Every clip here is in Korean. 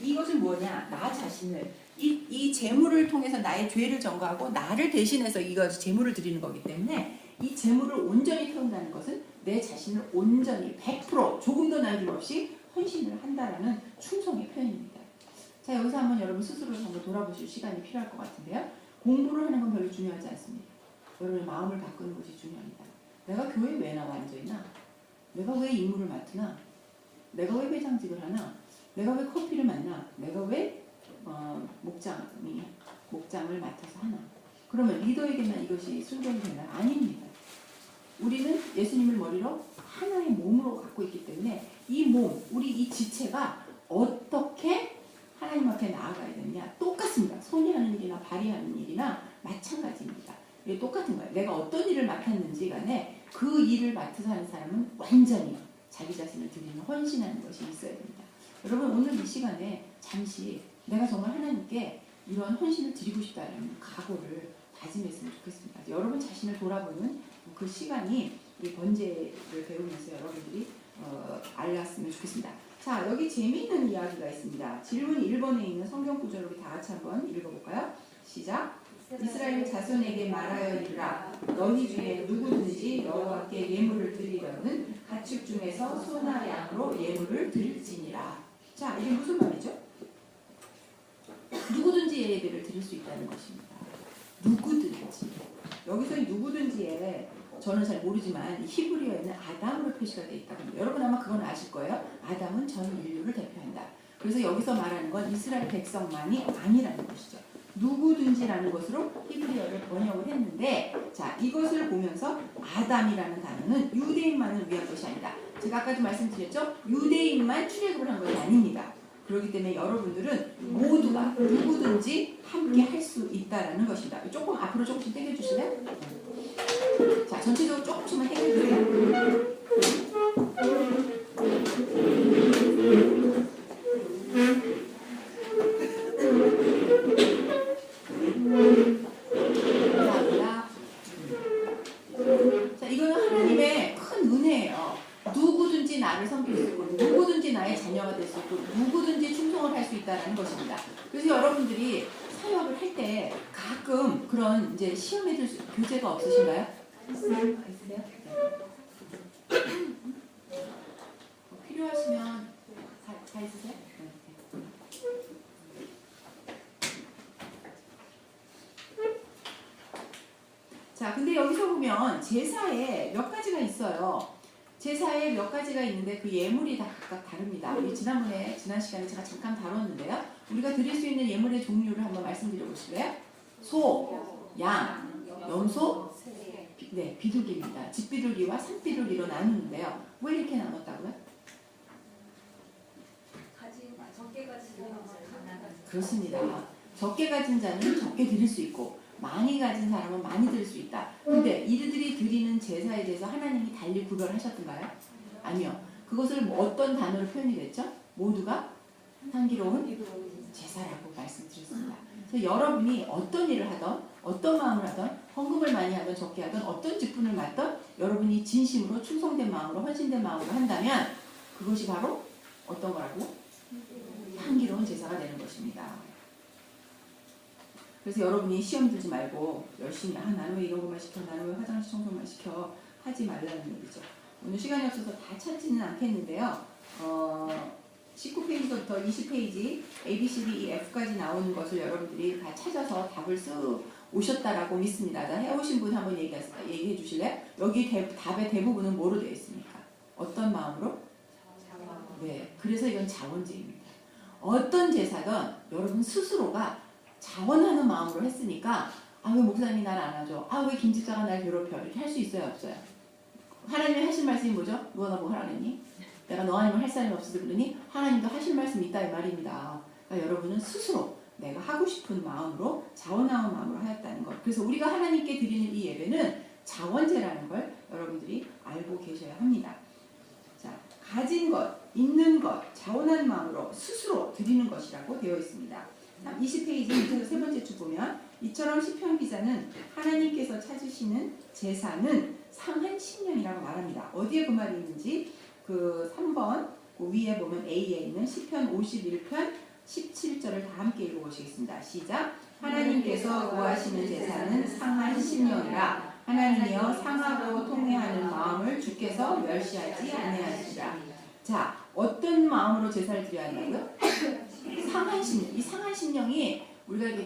이것은 뭐냐? 나 자신을 이 제물을 통해서 나의 죄를 전가하고 나를 대신해서 이거 제물을 드리는 거기 때문에 이 제물을 온전히 태운다는 것은 내 자신을 온전히 100% 조금도 남김없이 헌신을 한다라는 충성의 표현입니다. 자, 여기서 한번 여러분 스스로를 한번 돌아보실 시간이 필요할 것 같은데요. 공부를 하는 건 별로 중요하지 않습니다. 여러분의 마음을 바꾸는 것이 중요합니다. 내가 교회에 왜 나와 앉아있나? 내가 왜 임무를 맡으나? 내가 왜 회장직을 하나? 내가 왜 커피를 만나? 내가 왜 목장을 맡아서 하나? 그러면 리더에게만 이것이 순종이 되나요? 아닙니다. 우리는 예수님을 머리로 하나의 몸으로 갖고 있기 때문에 이 몸, 우리 이 지체가 어떻게 하나님 앞에 나아가야 되느냐? 똑같습니다. 손이 하는 일이나 발이 하는 일이나 마찬가지입니다. 이게 똑같은 거예요. 내가 어떤 일을 맡았는지 간에 그 일을 맡아서 하는 사람은 완전히 자기 자신을 드리는 헌신하는 것이 있어야 됩니다. 여러분 오늘 이 시간에 잠시 내가 정말 하나님께 이런 헌신을 드리고 싶다는 각오를 다짐했으면 좋겠습니다. 여러분 자신을 돌아보는 그 시간이 이 번제를 배우면서 여러분들이 알았으면 좋겠습니다. 자, 여기 재미있는 이야기가 있습니다. 질문 1번에 있는 성경 구절을 우리 다 같이 한번 읽어볼까요? 시작! 이스라엘 자손에게 말하여 이르라. 너희 중에 누구든지 여호와께 예물을 드리려는 가축 중에서 소나 양으로 예물을 드릴지니라. 자, 이게 무슨 말이죠? 누구든지 예배를 드릴 수 있다는 것입니다. 누구든지. 여기서 이 누구든지에 저는 잘 모르지만 히브리어에는 아담으로 표시가 되어 있다고 합니다. 여러분 아마 그건 아실 거예요. 아담은 전 인류를 대표한다. 그래서 여기서 말하는 건 이스라엘 백성만이 아니라는 것이죠. 누구든지라는 것으로 히브리어를 번역을 했는데, 자, 이것을 보면서 아담이라는 단어는 유대인만을 위한 것이 아니다. 제가 아까도 말씀드렸죠? 유대인만 출애굽을 한 것이 아닙니다. 그렇기 때문에 여러분들은 모두가 누구든지 함께 할 수 있다라는 것입니다. 조금 앞으로 조금씩 당겨주실래요? 자, 전체적으로 조금씩만 당겨주세요. 자, 이거는 하나님의 큰 은혜예요. 누구든지 나를 섬길 수 있고 누구든지 나의 자녀가 될 수 있고 누구든지 충성을 할 수 있다는 것입니다. 그래서 여러분들이 사역을 할 때 가끔 그런 이제 시험에 들 교재가 없으신가요? 있으세요? 필요하시면 다 있으세요? 자, 근데 여기서 보면 제사에 몇 가지가 있어요. 제사에 몇 가지가 있는데 그 예물이 다 각각 다릅니다. 우리 지난 시간에 제가 잠깐 다뤘는데요. 우리가 드릴 수 있는 예물의 종류를 한번 말씀드려 보실래요? 소, 양, 염소, 비둘기입니다. 집비둘기와 산비둘기로 나누는데요. 왜 이렇게 나눴다고요? 적게 가진 자는 그렇습니다. 적게 가진 자는 적게 드릴 수 있고 많이 가진 사람은 많이 드릴 수 있다. 근데 이들이 드리는 제사에 대해서 하나님이 달리 구별하셨던가요? 아니요. 그것을 어떤 단어로 표현이 됐죠? 모두가 향기로운 제사라고 말씀드렸습니다. 그래서 여러분이 어떤 일을 하던 어떤 마음을 하던 헌금을 많이 하던 적게 하던 어떤 직분을 맡던 여러분이 진심으로 충성된 마음으로 헌신된 마음으로 한다면 그것이 바로 어떤 거라고? 향기로운 제사가 되는 것입니다. 그래서 여러분이 시험 들지 말고 열심히 나는 왜 이런 것만 시켜, 나는 왜 화장실 청소만 시켜 하지 말라는 얘기죠. 오늘 시간이 없어서 다 찾지는 않겠는데요. 19페이지부터 20페이지 A, B, C, D, E, F까지 나오는 것을 여러분들이 다 찾아서 답을 쓰 오셨다라고 믿습니다. 해오신 분 한번 얘기해 주실래요? 여기 답의 대부분은 뭐로 되어 있습니까? 어떤 마음으로? 네, 그래서 이건 자원제입니다. 어떤 제사든 여러분 스스로가 자원하는 마음으로 했으니까 아, 왜 목사님이 날 안 하죠? 아, 왜 김집사가 날 괴롭혀? 이렇게 할 수 있어요? 없어요? 하나님이 하신 말씀이 뭐죠? 누가 나보고 하라 그랬니? 내가 너 아니면 할 사람이 없어서 그러니 하나님도 하실 말씀이 있다 이 말입니다. 그러니까 여러분은 스스로 내가 하고 싶은 마음으로 자원하는 마음으로 하였다는 것. 그래서 우리가 하나님께 드리는 이 예배는 자원제라는 걸 여러분들이 알고 계셔야 합니다. 자, 가진 것, 있는 것, 자원하는 마음으로 스스로 드리는 것이라고 되어 있습니다. 20페이지 밑에서 세 번째 줄 보면 이처럼 시편 기자는 하나님께서 찾으시는 제사는 상한 신령이라고 말합니다. 어디에 그 말이 있는지 그 3번 그 위에 보면 A에 있는 시편 51편 17절을 다 함께 읽어보시겠습니다. 시작. 하나님께서 구하시는 제사는 상한 심령이라. 하나님이여 상하고 통회하는 마음을 주께서 멸시하지 아니하시리라. 자, 어떤 마음으로 제사를 드려야 한다고요? 상한 심령. 이 상한 심령이 우리가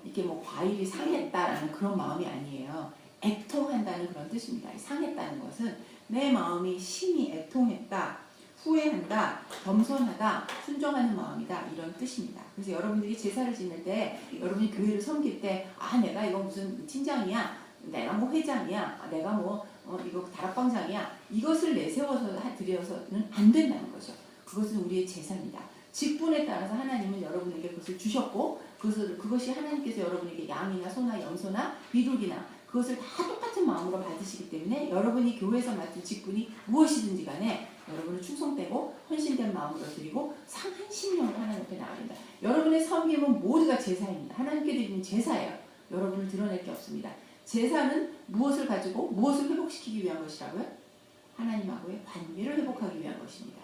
이렇게 뭐 과일이 상했다라는 그런 마음이 아니에요. 애통한다는 그런 뜻입니다. 상했다는 것은 내 마음이 심히 애통했다, 후회한다, 겸손하다, 순종하는 마음이다, 이런 뜻입니다. 그래서 여러분들이 제사를 지낼 때, 여러분이 교회를 섬길 때, 내가 이거 무슨 팀장이야, 내가 뭐 회장이야, 내가 뭐 이거 다락방장이야, 이것을 내세워서 드려서는 안 된다는 거죠. 그것은 우리의 제사입니다. 직분에 따라서 하나님은 여러분에게 그것을 주셨고, 그것이 하나님께서 여러분에게 양이나 소나 염소나 비둘기나 그것을 다 똑같은 마음으로 받으시기 때문에 여러분이 교회에서 맡은 직분이 무엇이든지 간에 여러분은 충성되고 헌신된 마음으로 드리고 상한 심령으로 하나님 앞에 나가야 된다. 여러분의 섬김은 모두가 제사입니다. 하나님께 드리는 제사예요. 여러분을 드러낼 게 없습니다. 제사는 무엇을 가지고 무엇을 회복시키기 위한 것이라고요? 하나님하고의 관계를 회복하기 위한 것입니다.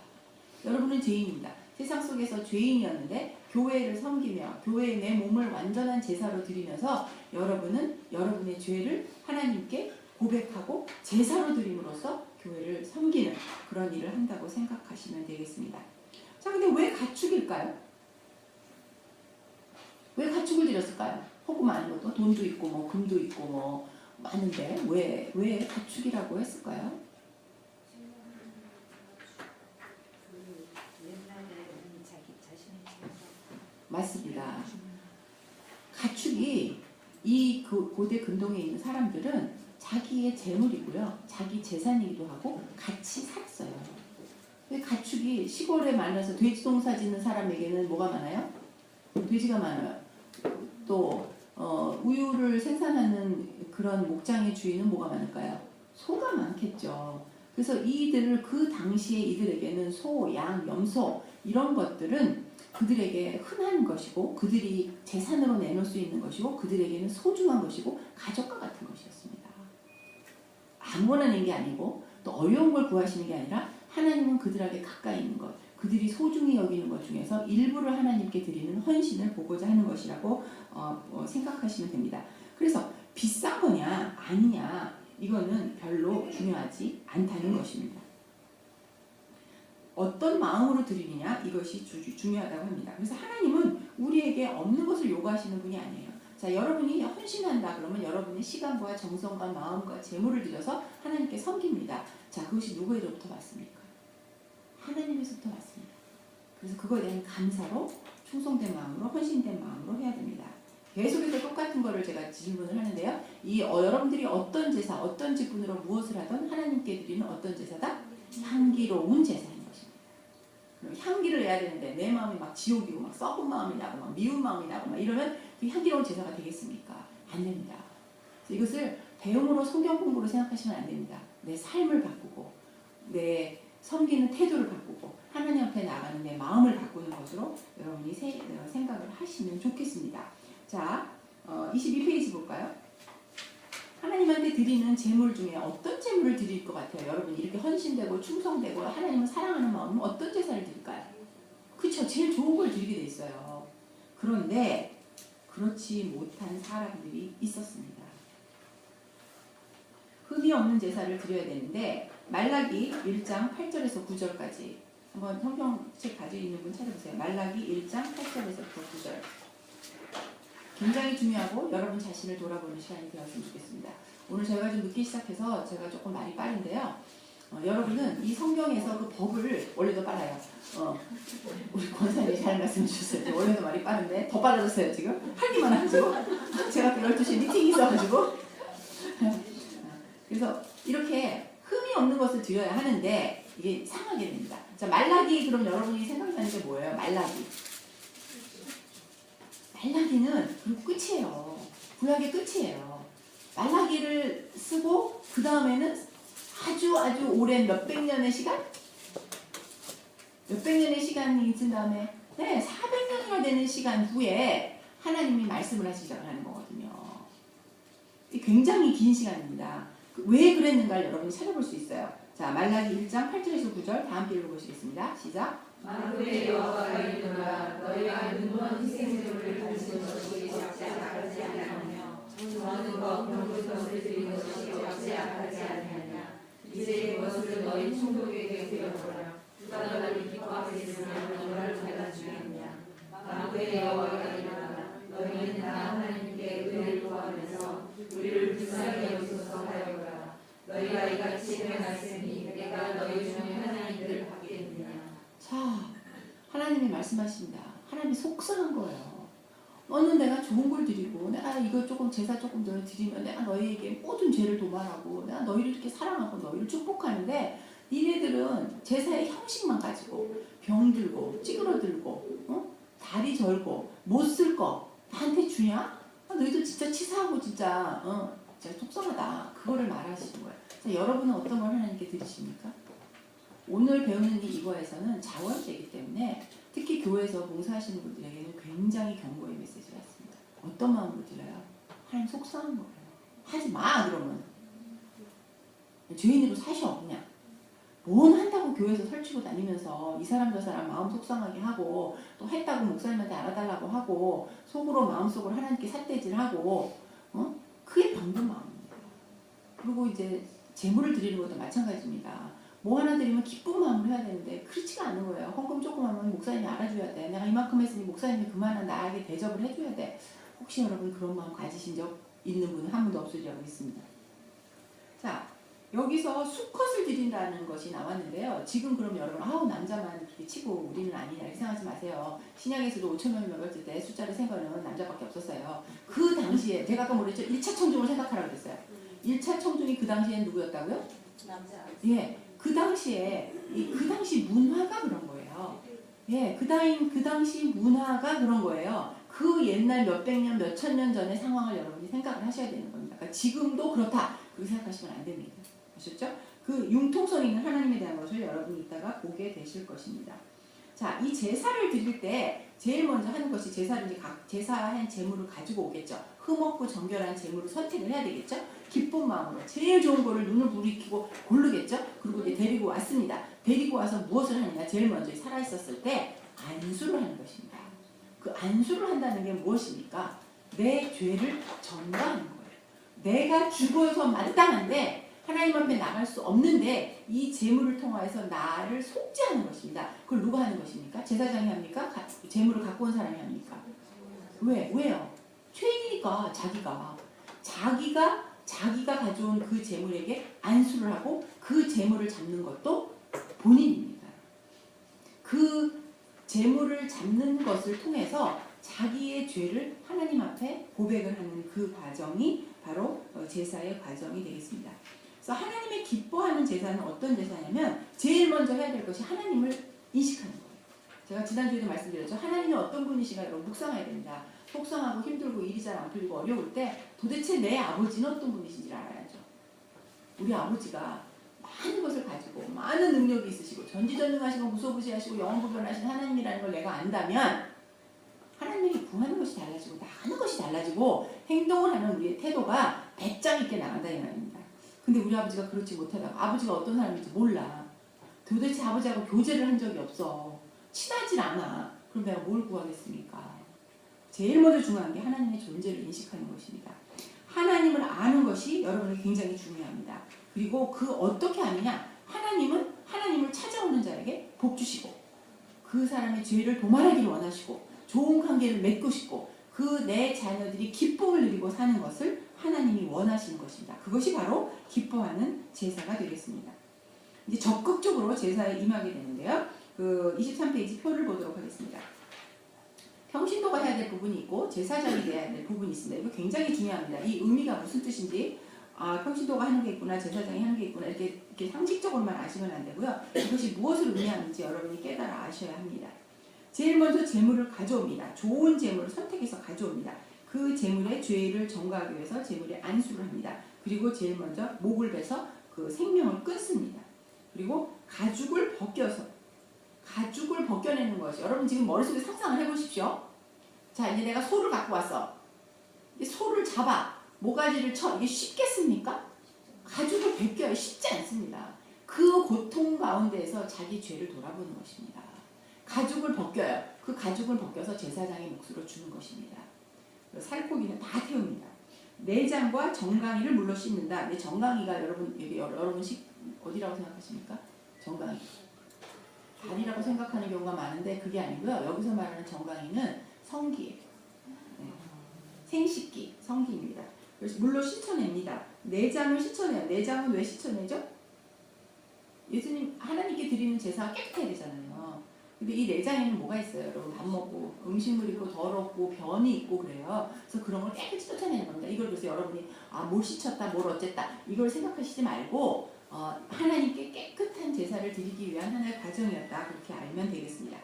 여러분은 죄인입니다. 세상 속에서 죄인이었는데 교회를 섬기며 교회에 내 몸을 완전한 제사로 드리면서 여러분은 여러분의 죄를 하나님께 고백하고 제사로 드림으로써 교회를 섬기는 그런 일을 한다고 생각하시면 되겠습니다. 자, 근데 왜 가축일까요? 왜 가축을 드렸을까요? 호구 많은 것도 돈도 있고 뭐 금도 있고 뭐 많은데 왜 가축이라고 했을까요? 맞습니다. 가축이 이 고대 근동에 있는 사람들은 자기의 재물이고요, 자기 재산이기도 하고 같이 샀어요. 가축이 시골에 많아서 돼지 농사 짓는 사람에게는 뭐가 많아요? 돼지가 많아요. 또 우유를 생산하는 그런 목장의 주인은 뭐가 많을까요? 소가 많겠죠. 그래서 이들을 그 당시에 이들에게는 소, 양, 염소 이런 것들은 그들에게 흔한 것이고 그들이 재산으로 내놓을 수 있는 것이고 그들에게는 소중한 것이고 가족과 같은 것이었습니다. 아무거나 낸 게 아니고 또 어려운 걸 구하시는 게 아니라 하나님은 그들에게 가까이 있는 것, 그들이 소중히 여기는 것 중에서 일부를 하나님께 드리는 헌신을 보고자 하는 것이라고 생각하시면 됩니다. 그래서 비싼 거냐 아니냐 이거는 별로 중요하지 않다는 것입니다. 어떤 마음으로 드리느냐 이것이 중요하다고 합니다. 그래서 하나님은 우리에게 없는 것을 요구하시는 분이 아니에요. 자, 여러분이 헌신한다 그러면 여러분의 시간과 정성과 마음과 재물을 들여서 하나님께 섬깁니다. 자, 그것이 누구에게부터 왔습니까? 하나님에서부터 왔습니다. 그래서 그거에 대한 감사로 충성된 마음으로 헌신된 마음으로 해야 됩니다. 계속해서 똑같은 거를 제가 질문을 하는데요. 여러분들이 어떤 제사, 어떤 직분으로 무엇을 하든 하나님께 드리는 어떤 제사다? 향기로운 제사인 것입니다. 향기를 내야 되는데 내 마음이 막 지옥이고 막 썩은 마음이 나고 막 미운 마음이 나고 막 이러면 그 향기로운 제사가 되겠습니까? 안 됩니다. 이것을 배움으로 성경 공부로 생각하시면 안 됩니다. 내 삶을 바꾸고 내 섬기는 태도를 바꾸고 하나님 앞에 나가는 내 마음을 바꾸는 것으로 여러분이 생각을 하시면 좋겠습니다. 자, 22페이지 볼까요? 하나님한테 드리는 제물 중에 어떤 제물을 드릴 것 같아요? 여러분이 이렇게 헌신되고 충성되고 하나님을 사랑하는 마음은 어떤 제사를 드릴까요? 그렇죠. 제일 좋은 걸 드리게 돼 있어요. 그런데 그렇지 못한 사람들이 있었습니다. 흠이 없는 제사를 드려야 되는데 말라기 1장 8절에서 9절까지 한번 성경책 가지고 있는 분 찾아보세요. 말라기 1장 8절에서부터 9절. 굉장히 중요하고 여러분 자신을 돌아보는 시간이 되었으면 좋겠습니다. 오늘 저희가 좀 늦게 시작해서 제가 조금 말이 빠른데요. 여러분은 이 성경에서 그 법을 원래도 빨라요. 우리 권사님이 잘 말씀해 주셨어요. 원래도 말이 빠른데 더 빨라졌어요 지금. 하기만 하죠. 제가 12시에 미팅이 있어가지고. 그래서 이렇게 흠이 없는 것을 드려야 하는데 이게 상하게 됩니다. 자, 말라기 그럼 여러분이 생각나는 게 뭐예요? 말라기는 그리고 끝이에요. 구약의 끝이에요. 말라기를 쓰고 그 다음에는 아주 오랜 몇백 년의 시간? 몇백 년의 시간이 있은 다음에 400년이나 되는 시간 후에 하나님이 말씀을 하시기 시작하는 거거든요. 굉장히 긴 시간입니다. 왜 그랬는가를 여러분이 찾아볼 수 있어요. 자, 말라기 1장 8절에서 9절 다 함께 읽어보시겠습니다. 시작. 만군의 여호와가 이르노라 너희가 생명을 가진 것이 적지 아니하지 아니하며 좋아하는 것 병든 것을 드리는 것이 적지 아니하지 아니하냐. 이제 무엇을 너희 총독에게 드려보라. 누가 너를 기뻐하겠으면 너를 갈라주겠냐. 만군의 여호와가 이르노라. 너희는 나 하나님께 은혜를 구하면서 우리를 불쌍히 여기소서 하여라. 너희가 이같이 행하였으니 내가 너희 중에 하나님들을 받겠느냐. 자, 하나님이 말씀하십니다. 하나님이 속상한 거예요. 너는 내가 좋은 걸 드리고 내가 이거 조금 제사 조금 더 드리면 내가 너희에게 모든 죄를 도말하고 내가 너희를 이렇게 사랑하고 너희를 축복하는데 니네들은 제사의 형식만 가지고 병들고 찌그러들고 다리 절고 못 쓸 거 나한테 주냐? 너희들 진짜 치사하고 진짜 진짜 속상하다. 그거를 말하시는 거예요. 자, 여러분은 어떤 걸 하나님께 드리십니까? 오늘 배우는 이 이거에서는 자원제이기 때문에 특히 교회에서 봉사하시는 분들에게는 굉장히 경고의 메시지가 있습니다. 어떤 마음으로 드려요? 하나님 속상한 거예요. 하지 마 그러면. 죄인으로 사셔 그냥. 뭔 한다고 교회에서 설치고 다니면서 이 사람 저 사람 마음 속상하게 하고 또 했다고 목사님한테 알아달라고 하고 속으로 마음속으로 하나님께 삿대질하고 그게 병든 마음입니다. 그리고 이제 재물을 드리는 것도 마찬가지입니다. 뭐 하나 드리면 기쁜 마음으로 해야 되는데 그렇지가 않은 거예요. 헌금 조금 하면 목사님이 알아줘야 돼. 내가 이만큼 했으니 목사님이 그만한 나에게 대접을 해줘야 돼. 혹시 여러분 그런 마음 가지신 적 있는 분은 한 분도 없으리라고 믿습니다. 자, 여기서 수컷을 드린다는 것이 나왔는데요. 지금 그럼 여러분 남자만 이렇게 치고 우리는 아니냐 이렇게 생각하지 마세요. 신약에서도 5,000명이 먹었을 때 숫자를 센 거는 남자밖에 없었어요. 그 당시에 제가 아까 뭐랬죠? 1차 청중을 생각하라고 그랬어요. 1차 청중이 그 당시엔 누구였다고요? 남자. 예. 그 당시에 그 당시 문화가 그런 거예요. 예, 그 당시 문화가 그런 거예요. 그 옛날 몇백 년, 몇천 년 전의 상황을 여러분이 생각을 하셔야 되는 겁니다. 그러니까 지금도 그렇다. 그렇게 생각하시면 안 됩니다. 아셨죠? 그 융통성 있는 하나님에 대한 것을 여러분이 이따가 보게 되실 것입니다. 자, 이 제사를 드릴 때 제일 먼저 하는 것이 제사한 제물을 가지고 오겠죠. 흠없고 정결한 제물을 선택을 해야 되겠죠. 기쁜 마음으로 제일 좋은 거를 눈을 부리키고 고르겠죠. 그리고 이제 데리고 왔습니다. 데리고 와서 무엇을 하느냐. 제일 먼저 살아있었을 때 안수를 하는 것입니다. 그 안수를 한다는 게 무엇입니까? 내 죄를 전가하는 거예요. 내가 죽어서 마땅한데 하나님 앞에 나갈 수 없는데 이 제물을 통하여서 나를 속죄하는 것입니다. 그걸 누가 하는 것입니까? 제사장이 합니까? 제물을 갖고 온 사람이 합니까? 왜요? 죄인이니까 자기가 가져온 그 제물에게 안수를 하고 그 제물을 잡는 것도 본인입니다. 그 제물을 잡는 것을 통해서 자기의 죄를 하나님 앞에 고백을 하는 그 과정이 바로 제사의 과정이 되겠습니다. 그래서 하나님의 기뻐하는 제사는 어떤 제사냐면 제일 먼저 해야 될 것이 하나님을 인식하는 거예요. 제가 지난주에도 말씀드렸죠. 하나님이 어떤 분이신가 여러분 묵상해야 됩니다. 속상하고 힘들고 일이 잘 안 풀리고 어려울 때 도대체 내 아버지는 어떤 분이신지를 알아야죠. 우리 아버지가 많은 것을 가지고 많은 능력이 있으시고 전지전능하시고 무소부지하시고 영원불변하신 하나님이라는 걸 내가 안다면 하나님이 구하는 것이 달라지고 나가는 것이 달라지고 행동을 하는 우리의 태도가 배짱 있게 나간다 이 말입니다. 근데 우리 아버지가 그렇지 못하다가 아버지가 어떤 사람인지 몰라. 도대체 아버지하고 교제를 한 적이 없어. 친하질 않아. 그럼 내가 뭘 구하겠습니까? 제일 먼저 중요한 게 하나님의 존재를 인식하는 것입니다. 하나님을 아는 것이 여러분에게 굉장히 중요합니다. 그리고 그 어떻게 아느냐? 하나님은 하나님을 찾아오는 자에게 복 주시고 그 사람의 죄를 도말하기를 원하시고 좋은 관계를 맺고 싶고 그 내 자녀들이 기쁨을 누리고 사는 것을 하나님이 원하시는 것입니다. 그것이 바로 기뻐하는 제사가 되겠습니다. 이제 적극적으로 제사에 임하게 되는데요. 그 23페이지 표를 보도록 하겠습니다. 평신도가 해야 될 부분이 있고 제사장이 돼야 될 부분이 있습니다. 이거 굉장히 중요합니다. 이 의미가 무슨 뜻인지 평신도가 하는 게 있구나 제사장이 하는 게 있구나 이렇게 상식적으로만 아시면 안 되고요. 이것이 무엇을 의미하는지 여러분이 깨달아 아셔야 합니다. 제일 먼저 제물을 가져옵니다. 좋은 제물을 선택해서 가져옵니다. 그 제물의 죄를 전가하기 위해서 제물에 안수를 합니다. 그리고 제일 먼저 목을 베서 그 생명을 끊습니다. 그리고 가죽을 벗겨내는 것이 여러분 지금 머릿속에 상상을 해보십시오. 자 이제 내가 소를 갖고 왔어. 소를 잡아 모가지를 쳐 이게 쉽겠습니까? 가죽을 벗겨야 쉽지 않습니다. 그 고통 가운데에서 자기 죄를 돌아보는 것입니다. 가죽을 벗겨요. 그 가죽을 벗겨서 제사장의 몫으로 주는 것입니다. 살코기는 다 태웁니다. 내장과 정강이를 물로 씻는다. 근데 정강이가 여러분 어디라고 생각하십니까? 정강이. 다리라고 생각하는 경우가 많은데 그게 아니고요. 여기서 말하는 정강이는 성기예요. 네. 생식기, 성기입니다. 그래서 물로 씻어냅니다. 내장을 씻어내요. 내장은 왜 씻어내죠? 예수님 하나님께 드리는 제사가 깨끗해야 되잖아요. 근데 이 내장에는 뭐가 있어요? 여러분 밥 먹고 음식물 있고 더럽고 변이 있고 그래요. 그래서 그런 걸 깨끗이 쫓아내는 겁니다. 이걸 그래서 여러분이 뭘 씻었다 뭘 어쨌다 이걸 생각하시지 말고 하나님께 깨끗한 제사를 드리기 위한 하나의 과정이었다. 그렇게 알면 되겠습니다.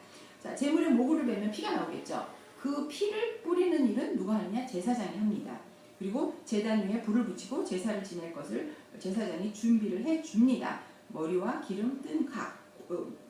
자, 제물에 모구를 베면 피가 나오겠죠. 그 피를 뿌리는 일은 누가 하느냐? 제사장이 합니다. 그리고 제단 위에 불을 붙이고 제사를 지낼 것을 제사장이 준비를 해줍니다. 머리와 기름 뜬 각,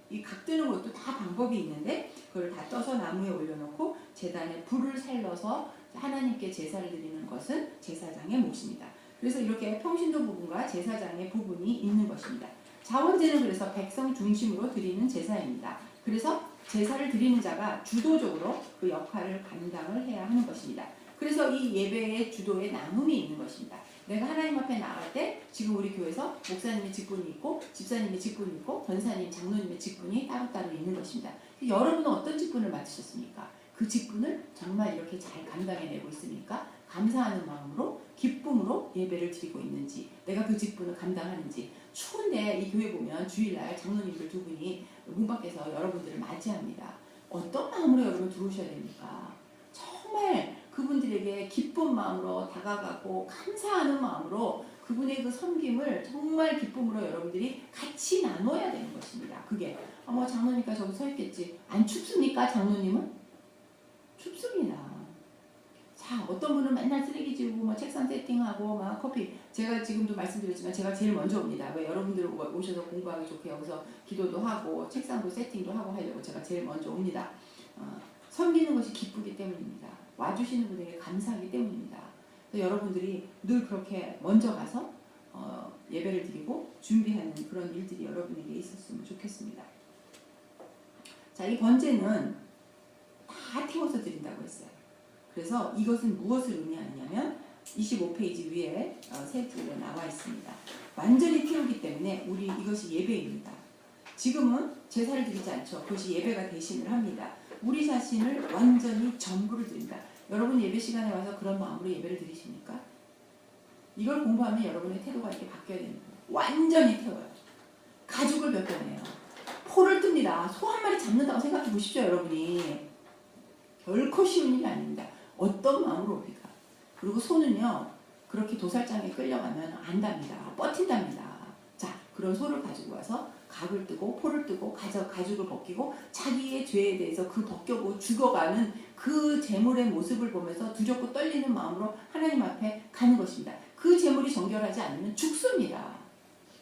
이 각 뜨는 것도 다 방법이 있는데 그걸 다 떠서 나무에 올려놓고 제단에 불을 살려서 하나님께 제사를 드리는 것은 제사장의 몫입니다. 그래서 이렇게 평신도 부분과 제사장의 부분이 있는 것입니다. 자원제는 그래서 백성 중심으로 드리는 제사입니다. 그래서 제사를 드리는 자가 주도적으로 그 역할을 감당을 해야 하는 것입니다. 그래서 이 예배의 주도에 나눔이 있는 것입니다. 내가 하나님 앞에 나갈 때 지금 우리 교회에서 목사님의 직분이 있고 집사님의 직분이 있고 권사님, 장로님의 직분이 따로따로 있는 것입니다. 여러분은 어떤 직분을 맡으셨습니까? 그 직분을 정말 이렇게 잘 감당해내고 있으니까 감사하는 마음으로 기쁨으로 예배를 드리고 있는지 내가 그 직분을 감당하는지 추운데 이 교회 보면 주일날 장로님들 두 분이 문 밖에서 여러분들을 맞이합니다. 어떤 마음으로 여러분 들어오셔야 됩니까? 정말 그분들에게 기쁜 마음으로 다가가고 감사하는 마음으로 그분의 그 섬김을 정말 기쁨으로 여러분들이 같이 나눠야 되는 것입니다. 그게 뭐 장로니까 저기 서 있겠지. 안 춥습니까? 장로님은? 춥습니다. 자, 어떤 분은 맨날 쓰레기 지우고 뭐 책상 세팅하고 막 커피 제가 지금도 말씀드렸지만 제가 제일 먼저 옵니다. 왜 여러분들 오셔서 공부하기 좋게 여기서 기도도 하고 책상도 세팅도 하고 하려고 제가 제일 먼저 옵니다. 섬기는 것이 기쁘기 때문입니다. 와주시는 분에게 감사하기 때문입니다. 여러분들이 늘 그렇게 먼저 가서 예배를 드리고 준비하는 그런 일들이 여러분에게 있었으면 좋겠습니다. 자, 이 번제는 다 태워서 드린다고 했어요. 그래서 이것은 무엇을 의미하냐면 25페이지 위에 세 줄에 나와 있습니다. 완전히 태우기 때문에 이것이 예배입니다. 지금은 제사를 드리지 않죠. 그것이 예배가 대신을 합니다. 우리 자신을 완전히 전부를 드린다. 여러분 예배 시간에 와서 그런 마음으로 예배를 드리십니까? 이걸 공부하면 여러분의 태도가 이렇게 바뀌어야 됩니다. 완전히 태워요. 가죽을 벗겨내요. 포를 뜹니다. 소 한 마리 잡는다고 생각해 보십시오. 여러분이. 결코 쉬운 일이 아닙니다. 어떤 마음으로 옵니까? 그리고 소는요. 그렇게 도살장에 끌려가면 안답니다. 버틴답니다. 자, 그런 소를 가지고 와서 각을 뜨고 포를 뜨고 가죽을 벗기고 자기의 죄에 대해서 그 벗겨고 죽어가는 그 제물의 모습을 보면서 두렵고 떨리는 마음으로 하나님 앞에 가는 것입니다. 그 제물이 정결하지 않으면 죽습니다.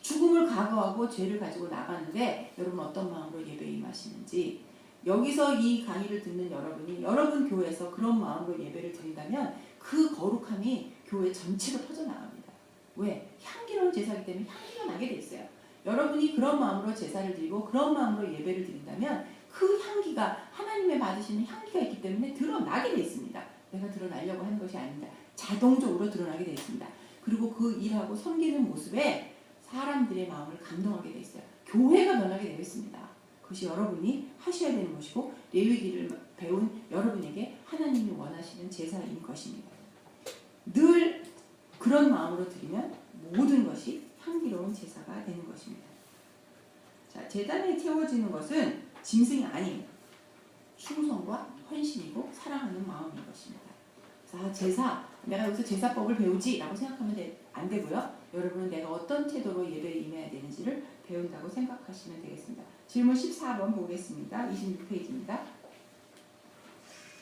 죽음을 각오하고 죄를 가지고 나가는데 여러분 어떤 마음으로 예배에 임하시는지 여기서 이 강의를 듣는 여러분이 여러분 교회에서 그런 마음으로 예배를 드린다면 그 거룩함이 교회 전체로 퍼져나갑니다. 왜? 향기로운 제사이기 때문에 향기가 나게 돼 있어요. 여러분이 그런 마음으로 제사를 드리고 그런 마음으로 예배를 드린다면 그 향기가 하나님의 받으시는 향기가 있기 때문에 드러나게 돼 있습니다. 내가 드러나려고 하는 것이 아닙니다. 자동적으로 드러나게 돼 있습니다. 그리고 그 일하고 섬기는 모습에 사람들의 마음을 감동하게 돼 있어요. 교회가 변하게 되어 있습니다. 그것이 여러분이 하셔야 되는 것이고 레위기를 배운 여러분에게 하나님이 원하시는 제사인 것입니다. 늘 그런 마음으로 드리면 모든 것이 향기로운 제사가 되는 것입니다. 자, 제단에 태워지는 것은 짐승이 아니에요. 충성과 헌신이고 사랑하는 마음인 것입니다. 자, 제사, 내가 여기서 제사법을 배우지 라고 생각하면 안 되고요. 여러분은 내가 어떤 태도로 예배에 임해야 되는지를 배운다고 생각하시면 되겠습니다. 질문 14번 보겠습니다. 26페이지입니다.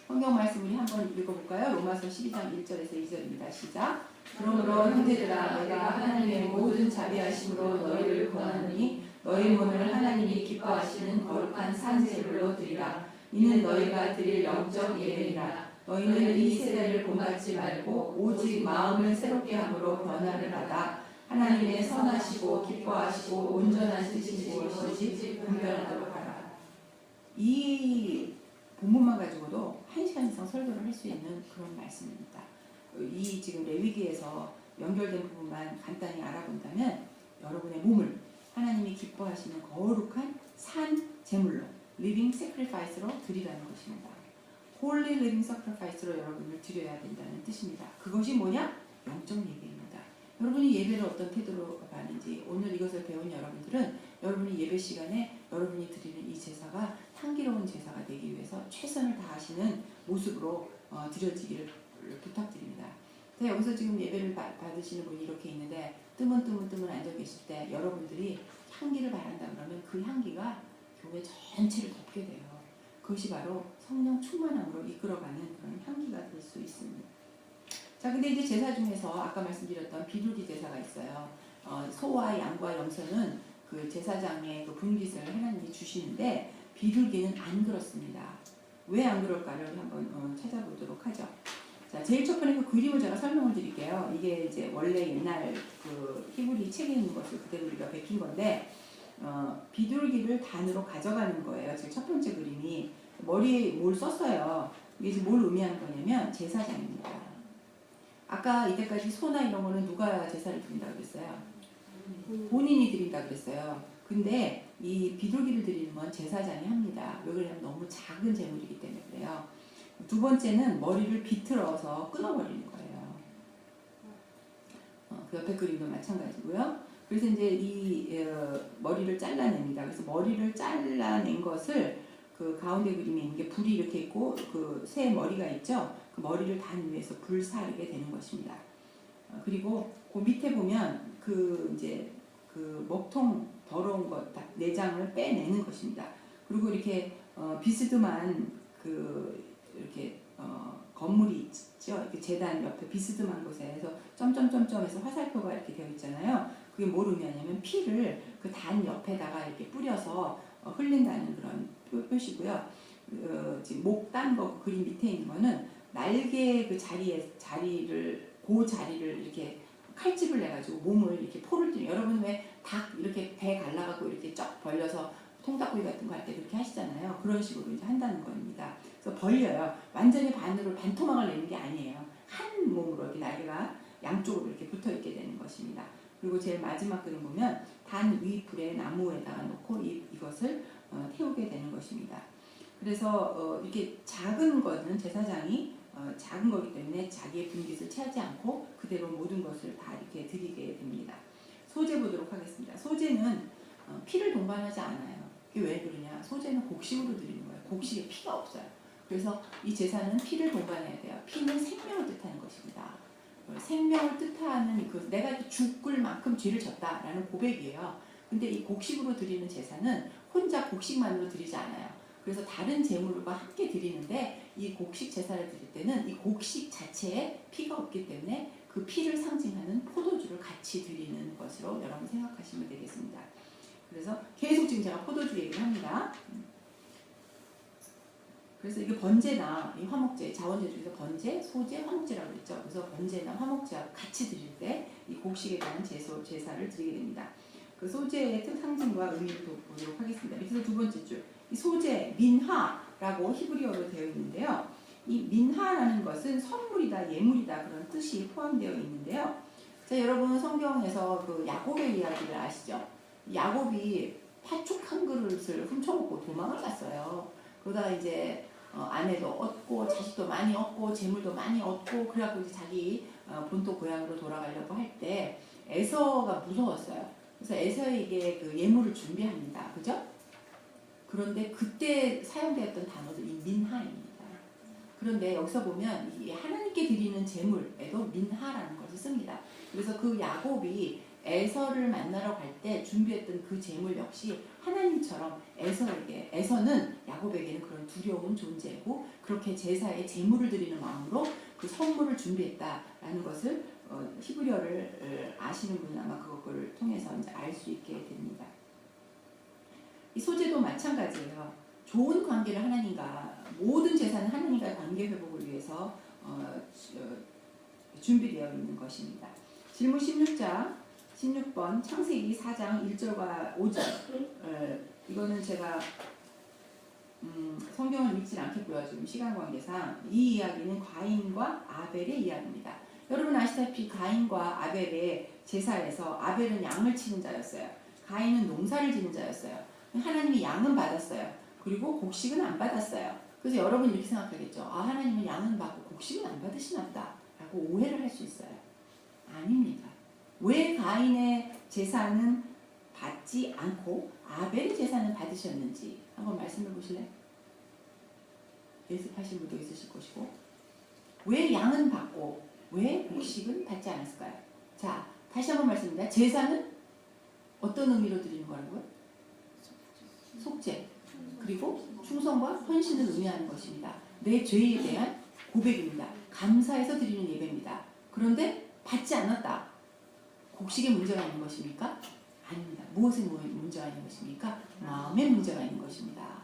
성경 말씀 우리 한번 읽어볼까요? 로마서 12장 1절에서 2절입니다. 시작. 그러므로 형제들아 내가 하나님의 모든 자비하심으로 너희를 권하노니 너희 몸을 하나님이 기뻐하시는 거룩한 산제물로 드리라. 이는 너희가 드릴 영적 예배니라. 너희는 이 세대를 본받지 말고 오직 마음을 새롭게 함으로 변화를 받아 하나님의 선하시고 기뻐하시고 온전한 뜻이 무엇인지 분별하도록 하라. 이 본문만 가지고도 1시간 이상 설교를 할 수 있는 그런 말씀입니다. 이 지금 레위기에서 연결된 부분만 간단히 알아본다면 여러분의 몸을 하나님이 기뻐하시는 거룩한 산 제물로 living sacrifice로 드리라는 것입니다. Holy living sacrifice로 여러분을 드려야 된다는 뜻입니다. 그것이 뭐냐? 영적 예배입니다. 여러분이 예배를 어떤 태도로 하는지 오늘 이것을 배운 여러분들은 여러분이 예배 시간에 여러분이 드리는 이 제사가 향기로운 제사가 되기 위해서 최선을 다하시는 모습으로 드려지기를 부탁드립니다. 여기서 지금 예배를 받으시는 분이 이렇게 있는데 뜨문 앉아 계실 때 여러분들이 향기를 바란다 그러면 그 향기가 교회 전체를 덮게 돼요. 그것이 바로 성령 충만함으로 이끌어가는 그런 향기가 될 수 있습니다. 자, 근데 이제 제사 중에서 아까 말씀드렸던 비둘기 제사가 있어요. 소와 양과 염소는 그 제사장의 그 분깃을 하나님이 주시는데 비둘기는 안 그렇습니다. 왜 안 그럴까를 한번 찾아보도록 하죠. 자, 제일 첫 번째 그 그림을 제가 설명을 드릴게요. 이게 이제 원래 옛날 그 히브리 책에 있는 것을 그대로 우리가 베낀 건데 비둘기를 단으로 가져가는 거예요. 지금 첫 번째 그림이 머리에 뭘 썼어요. 이게 지금 뭘 의미하는 거냐면 제사장입니다. 아까 이때까지 소나 이런 거는 누가 제사를 드린다고 그랬어요? 본인이 드린다고 그랬어요. 근데 이 비둘기를 드리는 건 제사장이 합니다. 왜 그러냐면 너무 작은 제물이기 때문에 그래요. 두 번째는 머리를 비틀어서 끊어버리는 거예요. 그 옆에 그림도 마찬가지고요. 그래서 이제 이 머리를 잘라냅니다. 그래서 머리를 잘라낸 것을 그 가운데 그림에 있는 게 불이 이렇게 있고 그 새 머리가 있죠. 그 머리를 단 위에서 불사르게 되는 것입니다. 그리고 그 밑에 보면 그 이제 그 먹통 더러운 것 내장을 빼내는 것입니다. 그리고 이렇게 비스듬한 그 이렇게 건물이 있죠. 이렇게 제단 옆에 비스듬한 곳에서 점점점점해서 화살표가 이렇게 되어 있잖아요. 그게 뭘 의미하냐면 피를 그 단 옆에다가 이렇게 뿌려서 흘린다는 그런 표시고요. 지금 목 딴 거 그림 밑에 있는 거는 날개 그 자리를 이렇게 칼집을 내가지고 몸을 이렇게 포를 뚫는 여러분 왜 닭 이렇게 배 갈라갖고 이렇게 쫙 벌려서 통닭구이 같은 거 할 때 그렇게 하시잖아요. 그런 식으로 이제 한다는 겁니다. 그래서 벌려요. 완전히 반으로 반토막을 내는 게 아니에요. 한 몸으로 이렇게 날개가 양쪽으로 이렇게 붙어 있게 되는 것입니다. 그리고 제일 마지막 그림 보면 단 위 불에 나무에다가 놓고 이것을 태우게 되는 것입니다. 그래서 이렇게 작은 거는 제사장이 작은 거기 때문에 자기의 분깃을 채하지 않고 그대로 모든 것을 다 이렇게 드리게 됩니다. 소제 보도록 하겠습니다. 소제는 피를 동반하지 않아요. 이게 왜 그러냐? 소제는 곡식으로 드리는 거예요. 곡식에 피가 없어요. 그래서 이 제사는 피를 동반해야 돼요. 피는 생명을 뜻하는 것입니다. 생명을 뜻하는 그 내가 죽을 만큼 죄를 졌다라는 고백이에요. 근데 이 곡식으로 드리는 제사는 혼자 곡식만으로 드리지 않아요. 그래서 다른 제물과 함께 드리는데 이 곡식 제사를 드릴 때는 이 곡식 자체에 피가 없기 때문에 그 피를 상징하는 포도주를 같이 드리는 것으로 여러분 생각하시면 되겠습니다. 그래서 계속 지금 제가 포도주 얘기를 합니다. 그래서 이게 번제나 이 화목제, 자원제 중에서 번제, 소제, 화목제라고 했죠. 그래서 번제나 화목제하고 같이 드릴 때 이 곡식에 대한 제사를 드리게 됩니다. 그 소제의 상징과 의미를 보도록 하겠습니다. 그래서 두 번째 줄, 이 소제, 민하라고 히브리어로 되어 있는데요. 이 민하라는 것은 선물이다, 예물이다 그런 뜻이 포함되어 있는데요. 자, 여러분 성경에서 그 야곱의 이야기를 아시죠? 야곱이 팥죽 한 그릇을 훔쳐먹고 도망을 갔어요. 그러다가 이제 아내도 얻고 자식도 많이 얻고 재물도 많이 얻고 그래갖고 이제 자기 본토 고향으로 돌아가려고 할 때 에서가 무서웠어요. 그래서 에서에게 그 예물을 준비합니다. 그죠? 그런데 그때 사용되었던 단어도 이 민하입니다. 그런데 여기서 보면 이 하나님께 드리는 제물에도 민하라는 것을 씁니다. 그래서 그 야곱이 에서를 만나러 갈 때 준비했던 그 제물 역시 하나님처럼 에서는 야곱에게는 그런 두려운 존재고 그렇게 제사에 제물을 드리는 마음으로 그 선물을 준비했다라는 것을 히브리어를 아시는 분은 아마 그걸 통해서 이제 알 수 있게 됩니다. 이 소제도 마찬가지예요. 좋은 관계를 하나님과 모든 제사는 하나님과의 관계 회복을 위해서 준비되어 있는 것입니다. 질문 16번 창세기 4장 1절과 5절 이거는 제가 성경을 읽지 않겠고요. 지금 시간 관계상 이 이야기는 가인과 아벨의 이야기입니다. 여러분 아시다시피 가인과 아벨의 제사에서 아벨은 양을 치는 자였어요. 가인은 농사를 짓는 자였어요. 하나님이 양은 받았어요. 그리고 곡식은 안 받았어요. 그래서 여러분 이렇게 생각하겠죠. 아, 하나님은 양은 받고 곡식은 안 받으시나 보다 라고 오해를 할 수 있어요. 아닙니다. 왜 가인의 제사는 받지 않고 아벨의 제사는 받으셨는지 한번 말씀해 보실래요? 예습하신 분도 있으실 것이고, 왜 양은 받고 왜 곡식은 받지 않았을까요? 자, 다시 한번 말씀드립니다. 제사는 어떤 의미로 드리는 거라고요? 속죄, 그리고 충성과 헌신을 의미하는 것입니다. 내 죄에 대한 고백입니다. 감사해서 드리는 예배입니다. 그런데 받지 않았다. 곡식에 문제가 있는 것입니까? 아닙니다. 무엇에 문제가 있는 것입니까? 마음에 문제가 있는 것입니다.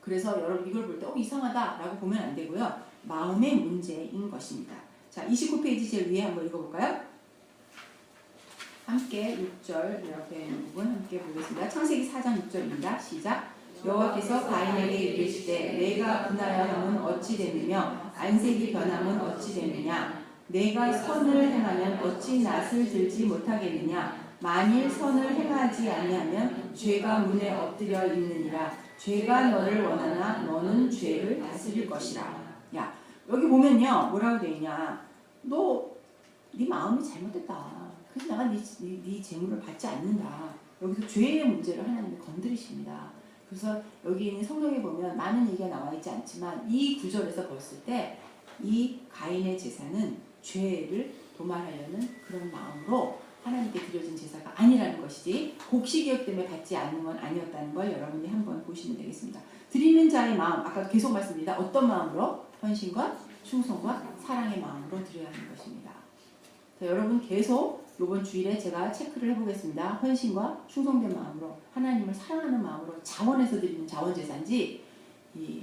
그래서 여러분 이걸 볼 때 이상하다 라고 보면 안 되고요. 마음의 문제인 것입니다. 자, 29페이지 제일 위에 한번 읽어볼까요? 함께 6절 이렇게 있는 부분 함께 보겠습니다. 창세기 4장 6절입니다. 시작. 여호와께서 가인에게 이르시되 내가 분하여 함은 어찌 되느냐 안색이 변함은 어찌 되느냐 내가 선을 행하면 어찌 낫을 들지 못하겠느냐 만일 선을 행하지 아니하면 죄가 문에 엎드려 있느니라 죄가 너를 원하나 너는 죄를 다스릴 것이라. 야, 여기 보면요 뭐라고 되어 있냐, 너 네 마음이 잘못됐다. 그래서 내가 네 재물을 받지 않는다. 여기서 죄의 문제를 하나님이 건드리십니다. 그래서 여기 있는 성경에 보면 많은 얘기가 나와 있지 않지만 이 구절에서 봤을 때 이 가인의 제사는 죄를 도말하려는 그런 마음으로 하나님께 드려진 제사가 아니라는 것이지 곡식이었기 때문에 받지 않는 건 아니었다는 걸 여러분이 한번 보시면 되겠습니다. 드리는 자의 마음, 아까 계속 말씀드립니다. 어떤 마음으로? 헌신과 충성과 사랑의 마음으로 드려야 하는 것입니다. 자, 여러분 계속 이번 주일에 제가 체크를 해보겠습니다. 헌신과 충성된 마음으로 하나님을 사랑하는 마음으로 자원해서 드리는 자원제사인지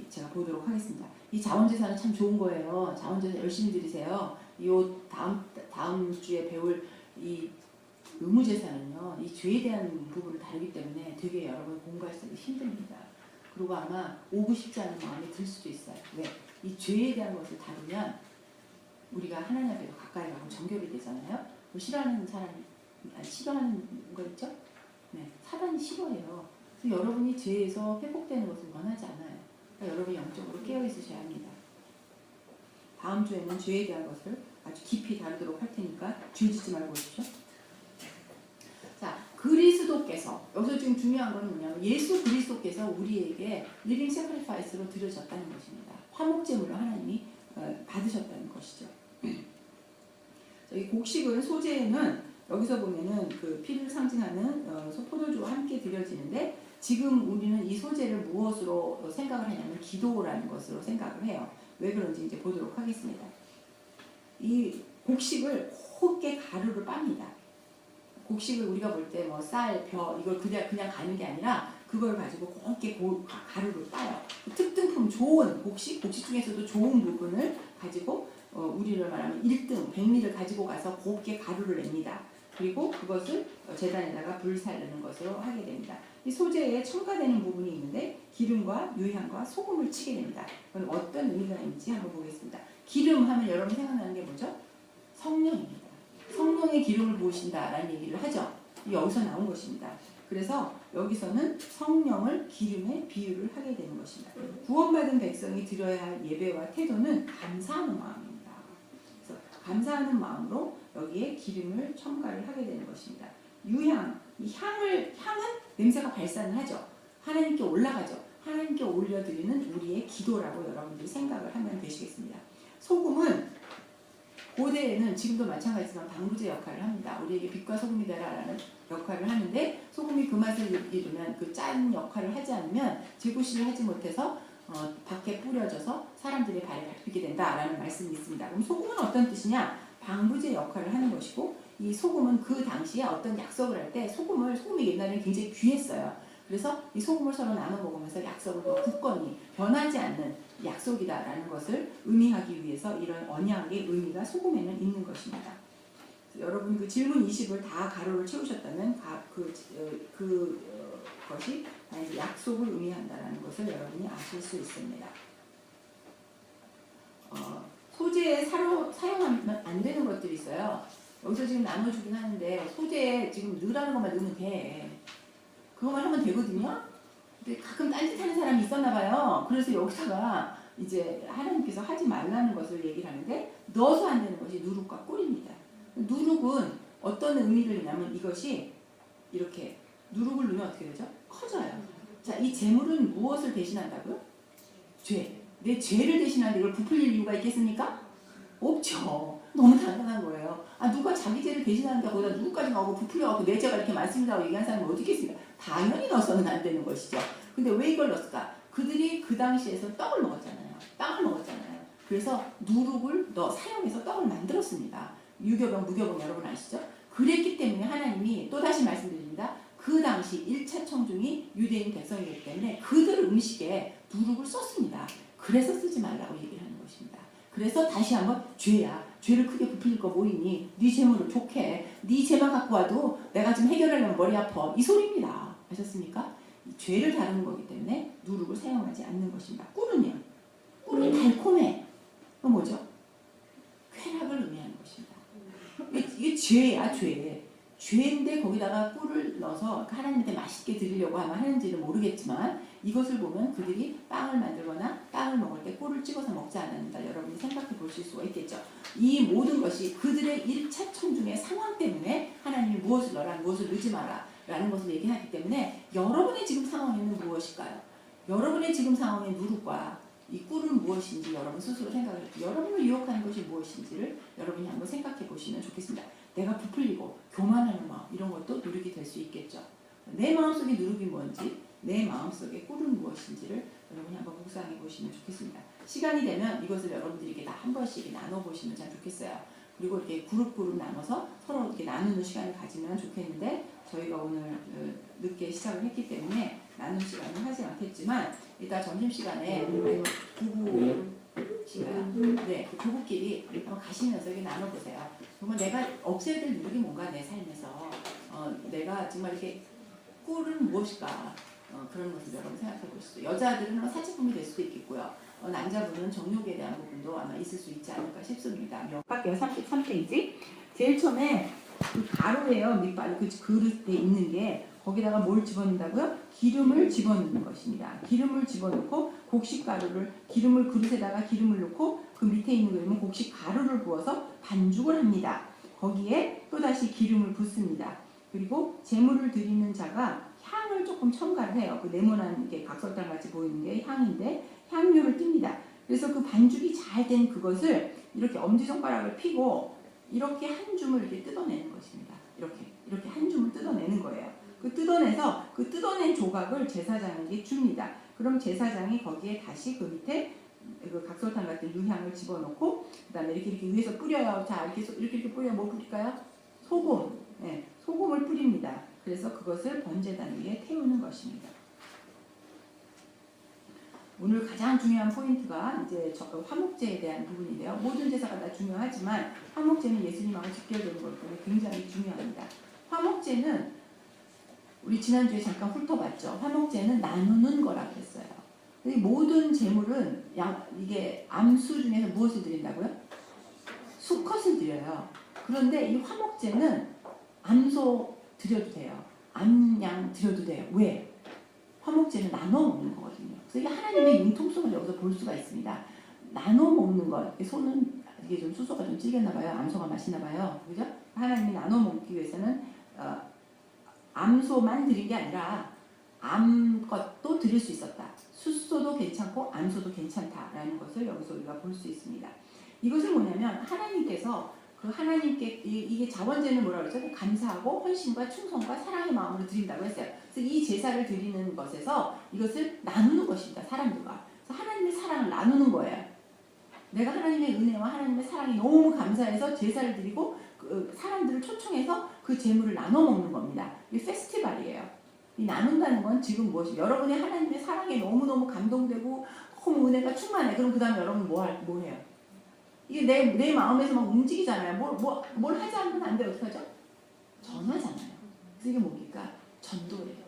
제가 보도록 하겠습니다. 이 자원제사는 참 좋은 거예요. 자원제사 열심히 드리세요. 이 다음 주에 배울 이 의무제사는요, 이 죄에 대한 부분을 다루기 때문에 되게 여러분 공부하시기 힘듭니다. 그리고 아마 오고 싶지 않은 마음이 들 수도 있어요. 왜? 이 죄에 대한 것을 다루면 우리가 하나님 앞에 가까이 가고 정결이 되잖아요. 싫어하는 사람이 싫어하는 거 있죠? 네, 사단이 싫어해요. 그래서 여러분이 죄에서 회복되는 것을 원하지 않아요. 그러니까 여러분이 영적으로 깨어 있으셔야 합니다. 다음 주에는 죄에 대한 것을 아주 깊이 다루도록 할 테니까 죄 짓지 말고 오십시오. 자, 그리스도께서 여기서 지금 중요한 건 뭐냐면 예수 그리스도께서 우리에게 리빙 세크리파이스로 드려졌다는 것입니다. 화목제물로 하나님이 받으셨다는 것이죠. 이 곡식은 소재는 여기서 보면은 그 피를 상징하는 포도주와 함께 드려지는데 지금 우리는 이 소재를 무엇으로 생각을 하냐면 기도라는 것으로 생각을 해요. 왜 그런지 이제 보도록 하겠습니다. 이 곡식을 곱게 가루를 빱니다. 곡식을 우리가 볼 때 뭐 쌀, 벼 이걸 그냥 가는 게 아니라 그걸 가지고 곱게 가루를 빻아요. 특등품 좋은 곡식 중에서도 좋은 부분을 가지고 우리를 말하면 1등 백미를 가지고 가서 곱게 가루를 냅니다. 그리고 그것을 제단에다가 불살르는 것으로 하게 됩니다. 이 소재에 첨가되는 부분이 있는데 기름과 유향과 소금을 치게 됩니다. 그럼 어떤 의미가 있는지 한번 보겠습니다. 기름 하면 여러분 생각나는 게 뭐죠? 성령입니다. 성령의 기름을 부으신다라는 얘기를 하죠. 여기서 나온 것입니다. 그래서 여기서는 성령을 기름에 비유를 하게 되는 것입니다. 구원받은 백성이 드려야 할 예배와 태도는 감사하는 마음입니다. 그래서 감사하는 마음으로 여기에 기름을 첨가를 하게 되는 것입니다. 유향, 이 향은 냄새가 발산을 하죠. 하나님께 올라가죠. 하나님께 올려드리는 우리의 기도라고 여러분들이 생각을 하면 되시겠습니다. 소금은 고대에는 지금도 마찬가지지만 방부제 역할을 합니다. 우리에게 빛과 소금이 되라라는 역할을 하는데 소금이 그 맛을 이루면 그 짠 역할을 하지 않으면 제구실을 하지 못해서 밖에 뿌려져서 사람들의 발에 밟히게 된다라는 말씀이 있습니다. 그럼 소금은 어떤 뜻이냐? 방부제 역할을 하는 것이고 이 소금은 그 당시에 어떤 약속을 할 때 소금이 옛날에는 굉장히 귀했어요. 그래서 이 소금을 서로 나눠 먹으면서 약속을 더 굳건히 변하지 않는 약속이다라는 것을 의미하기 위해서 이런 언약의 의미가 소금에는 있는 것입니다. 여러분 그 질문 20을 다 가로를 채우셨다면 그 것이 다 이제 약속을 의미한다는 것을 여러분이 아실 수 있습니다. 소재에 사용하면 안 되는 것들이 있어요. 여기서 지금 나눠주긴 하는데 소재에 지금 넣으라는 것만 넣으면 돼. 그것만 하면 되거든요. 근데 가끔 딴짓하는 사람이 있었나 봐요. 그래서 여기다가 이제 하나님께서 하지 말라는 것을 얘기를 하는데 넣어서 안 되는 것이 누룩과 꿀입니다. 누룩은 어떤 의미를 내냐면 이것이 이렇게 누룩을 넣으면 어떻게 되죠? 커져요. 자, 이 재물은 무엇을 대신한다고요? 죄. 내 죄를 대신하는데 이걸 부풀릴 이유가 있겠습니까? 없죠. 너무 당연한 거예요. 누가 자기 죄를 대신하는 게 거기다 누구까지 나오고 부풀려갖고 내 죄가 이렇게 많습니다고 얘기하는 사람이 어디 있겠습니까? 당연히 넣어서는 안 되는 것이죠. 근데 왜 이걸 넣었을까? 그들이 그 당시에서 떡을 먹었잖아요. 빵을 먹었잖아요. 그래서 누룩을 사용해서 떡을 만들었습니다. 유교병, 무교병 여러분 아시죠? 그랬기 때문에 하나님이 또다시 말씀드립니다. 그 당시 1차 청중이 유대인 백성이기 때문에 그들 음식에 누룩을 썼습니다. 그래서 쓰지 말라고 얘기를 하는 것입니다. 그래서 다시 한번 죄야. 죄를 크게 부풀릴 거 뭐 있니? 네 재물을 좋게. 네 죄만 갖고 와도 내가 지금 해결하려면 머리 아파. 이 소리입니다. 아셨습니까? 이 죄를 다루는 거기 때문에 누룩을 사용하지 않는 것입니다. 꿀은요? 꿀은 달콤해. 그건 뭐죠? 쾌락을 의미하는 것입니다. 이게 죄야, 죄. 죄인데 거기다가 꿀을 넣어서 하나님한테 맛있게 드리려고 아마 하는지는 모르겠지만 이것을 보면 그들이 빵을 만들거나 빵을 먹을 때 꿀을 찍어서 먹지 않았는가 여러분이 생각해 보실 수가 있겠죠. 이 모든 것이 그들의 1차 청중의 상황 때문에 하나님이 무엇을 넣어라, 무엇을 넣지 마라 라는 것을 얘기하기 때문에 여러분의 지금 상황에는 무엇일까요? 여러분의 지금 상황의 누룩과 이 꿀은 무엇인지 여러분 스스로 생각을 해요. 여러분을 유혹하는 것이 무엇인지를 여러분이 한번 생각해 보시면 좋겠습니다. 내가 부풀리고 교만하는 마음 이런 것도 누룩이 될 수 있겠죠. 내 마음속에 누룩이 뭔지 내 마음속에 꿀은 무엇인지를 여러분이 한번 묵상해 보시면 좋겠습니다. 시간이 되면 이것을 여러분들에게 다 한 번씩 나눠보시면 참 좋겠어요. 그리고 이렇게 그룹 나눠서 서로 이렇게 나누는 시간을 가지면 좋겠는데 저희가 오늘 늦게 시작을 했기 때문에 나눈 시간을 하지 않겠지만 이따 점심시간에 부부 시간, 네, 그 부부끼리 한번 가시면서 이렇게 나눠보세요. 정말 내가 없애야 될 누룩이 뭔가 내 삶에서 내가 정말 이렇게 꿀은 무엇일까 그런 것을 여러분 생각해 보시죠. 여자들은 사치품이 될 수도 있겠고요. 남자분은 정욕에 대한 부분도 아마 있을 수 있지 않을까 싶습니다. 밖에요 33페이지. 제일 처음에 그 가루예요. 밑바로 그 그릇에 있는 게 거기다가 뭘 집어넣는다고요? 기름을 집어넣는 것입니다. 기름을 집어넣고 곡식가루를 기름을 그릇에다가 기름을 넣고 그 밑에 있는 그릇은 곡식가루를 부어서 반죽을 합니다. 거기에 또다시 기름을 붓습니다. 그리고 제물을 드리는 자가 향을 조금 첨가를 해요. 그 네모난 게 각설탕 같이 보이는 게 향인데 향료를 띱니다. 그래서 그 반죽이 잘 된 그것을 이렇게 엄지손가락을 펴고 이렇게 한 줌을 이렇게 뜯어내는 것입니다. 이렇게 한 줌을 뜯어내는 거예요. 그 뜯어내서 그 뜯어낸 조각을 제사장에게 줍니다. 그럼 제사장이 거기에 다시 그 밑에 그 각설탕 같은 유향을 집어넣고 그다음에 이렇게 위에서 뿌려요. 자 이렇게 뿌려 뭐 뿌릴까요? 소금. 네, 소금을 뿌립니다. 그래서 그것을 번제단 위에 태우는 것입니다. 오늘 가장 중요한 포인트가 이제 화목제에 대한 부분인데요. 모든 제사가 다 중요하지만 화목제는 예수님하고 직결되는 거기 때문에 굉장히 중요합니다. 화목제는 우리 지난주에 잠깐 훑어봤죠. 화목제는 나누는 거라고 했어요. 모든 제물은 이게 암수 중에서 무엇을 드린다고요? 수컷을 드려요. 그런데 이 화목제는 암소 드려도 돼요. 암양 드려도 돼요. 왜? 화목제는 나눠 먹는 거거든요. 그래서 이게 하나님의 융통성을 여기서 볼 수가 있습니다. 나눠 먹는 것. 소는 이게 좀 수소가 좀 질겼나 봐요. 암소가 맛있나 봐요. 그죠? 하나님이 나눠 먹기 위해서는 암소만 드린 게 아니라 암것도 드릴 수 있었다. 숫소도 괜찮고 암소도 괜찮다라는 것을 여기서 우리가 볼 수 있습니다. 이것은 뭐냐면 하나님께서 그 하나님께 이게 자원제는 뭐라고 그러죠? 감사하고 헌신과 충성과 사랑의 마음으로 드린다고 했어요. 그래서 이 제사를 드리는 것에서 이것을 나누는 것입니다. 사람들과. 그래서 하나님의 사랑을 나누는 거예요. 내가 하나님의 은혜와 하나님의 사랑이 너무 감사해서 제사를 드리고 그 사람들을 초청해서 그 제물을 나눠 먹는 겁니다. 이게 페스티벌이에요. 이 나눈다는 건 지금 무엇이 여러분이 하나님의 사랑에 너무너무 감동되고 너무 은혜가 충만해. 그럼 그 다음에 여러분 뭐 해요? 이게 내 마음에서 막 움직이잖아요. 뭘 하지 않으면 안 돼요. 어떡하죠? 전하잖아요. 그래서 이게 뭡니까? 전도예요.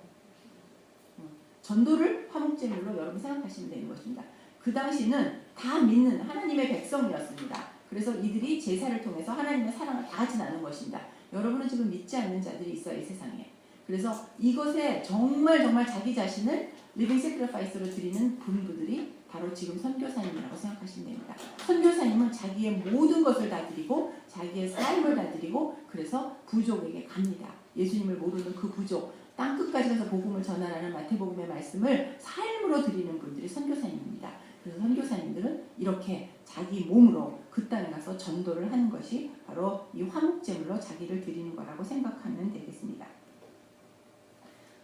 전도를 화목제물로 여러분 생각하시면 되는 것입니다. 그 당시는 다 믿는 하나님의 백성이었습니다. 그래서 이들이 제사를 통해서 하나님의 사랑을 다 같이 나눈 것입니다. 여러분은 지금 믿지 않는 자들이 있어요, 이 세상에. 그래서 이것에 정말 자기 자신을 리빙 세크리파이스로 드리는 분들이 바로 지금 선교사님이라고 생각하시면 됩니다. 선교사님은 자기의 모든 것을 다 드리고 자기의 삶을 다 드리고 그래서 부족에게 갑니다. 예수님을 모르는 그 부족, 땅끝까지 가서 복음을 전하라는 마태복음의 말씀을 삶으로 드리는 분들이 선교사님입니다. 그래서 선교사님들은 이렇게 자기 몸으로 그 땅에 가서 전도를 하는 것이 바로 이 화목제물로 자기를 드리는 거라고 생각하면 되겠습니다.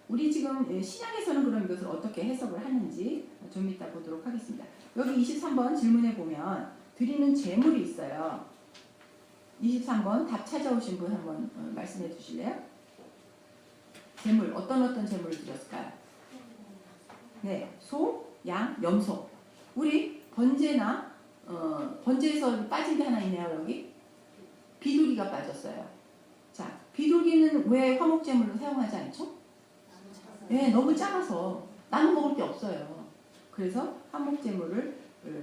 우리 지금 신약에서는 그럼 이것을 어떻게 해석을 하는지 좀 이따 보도록 하겠습니다. 여기 23번 질문에 보면 드리는 제물이 있어요. 23번 답 찾아오신 분 한번 말씀해 주실래요? 제물, 어떤 제물을 드렸을까요? 네, 소, 양, 염소. 우리 번제나 번제에서 빠진 게 하나 있네요. 여기 비둘기가 빠졌어요. 자, 비둘기는 왜 화목제물로 사용하지 않죠? 네, 너무 작아서 나눠 먹을 게 없어요. 그래서 화목제물을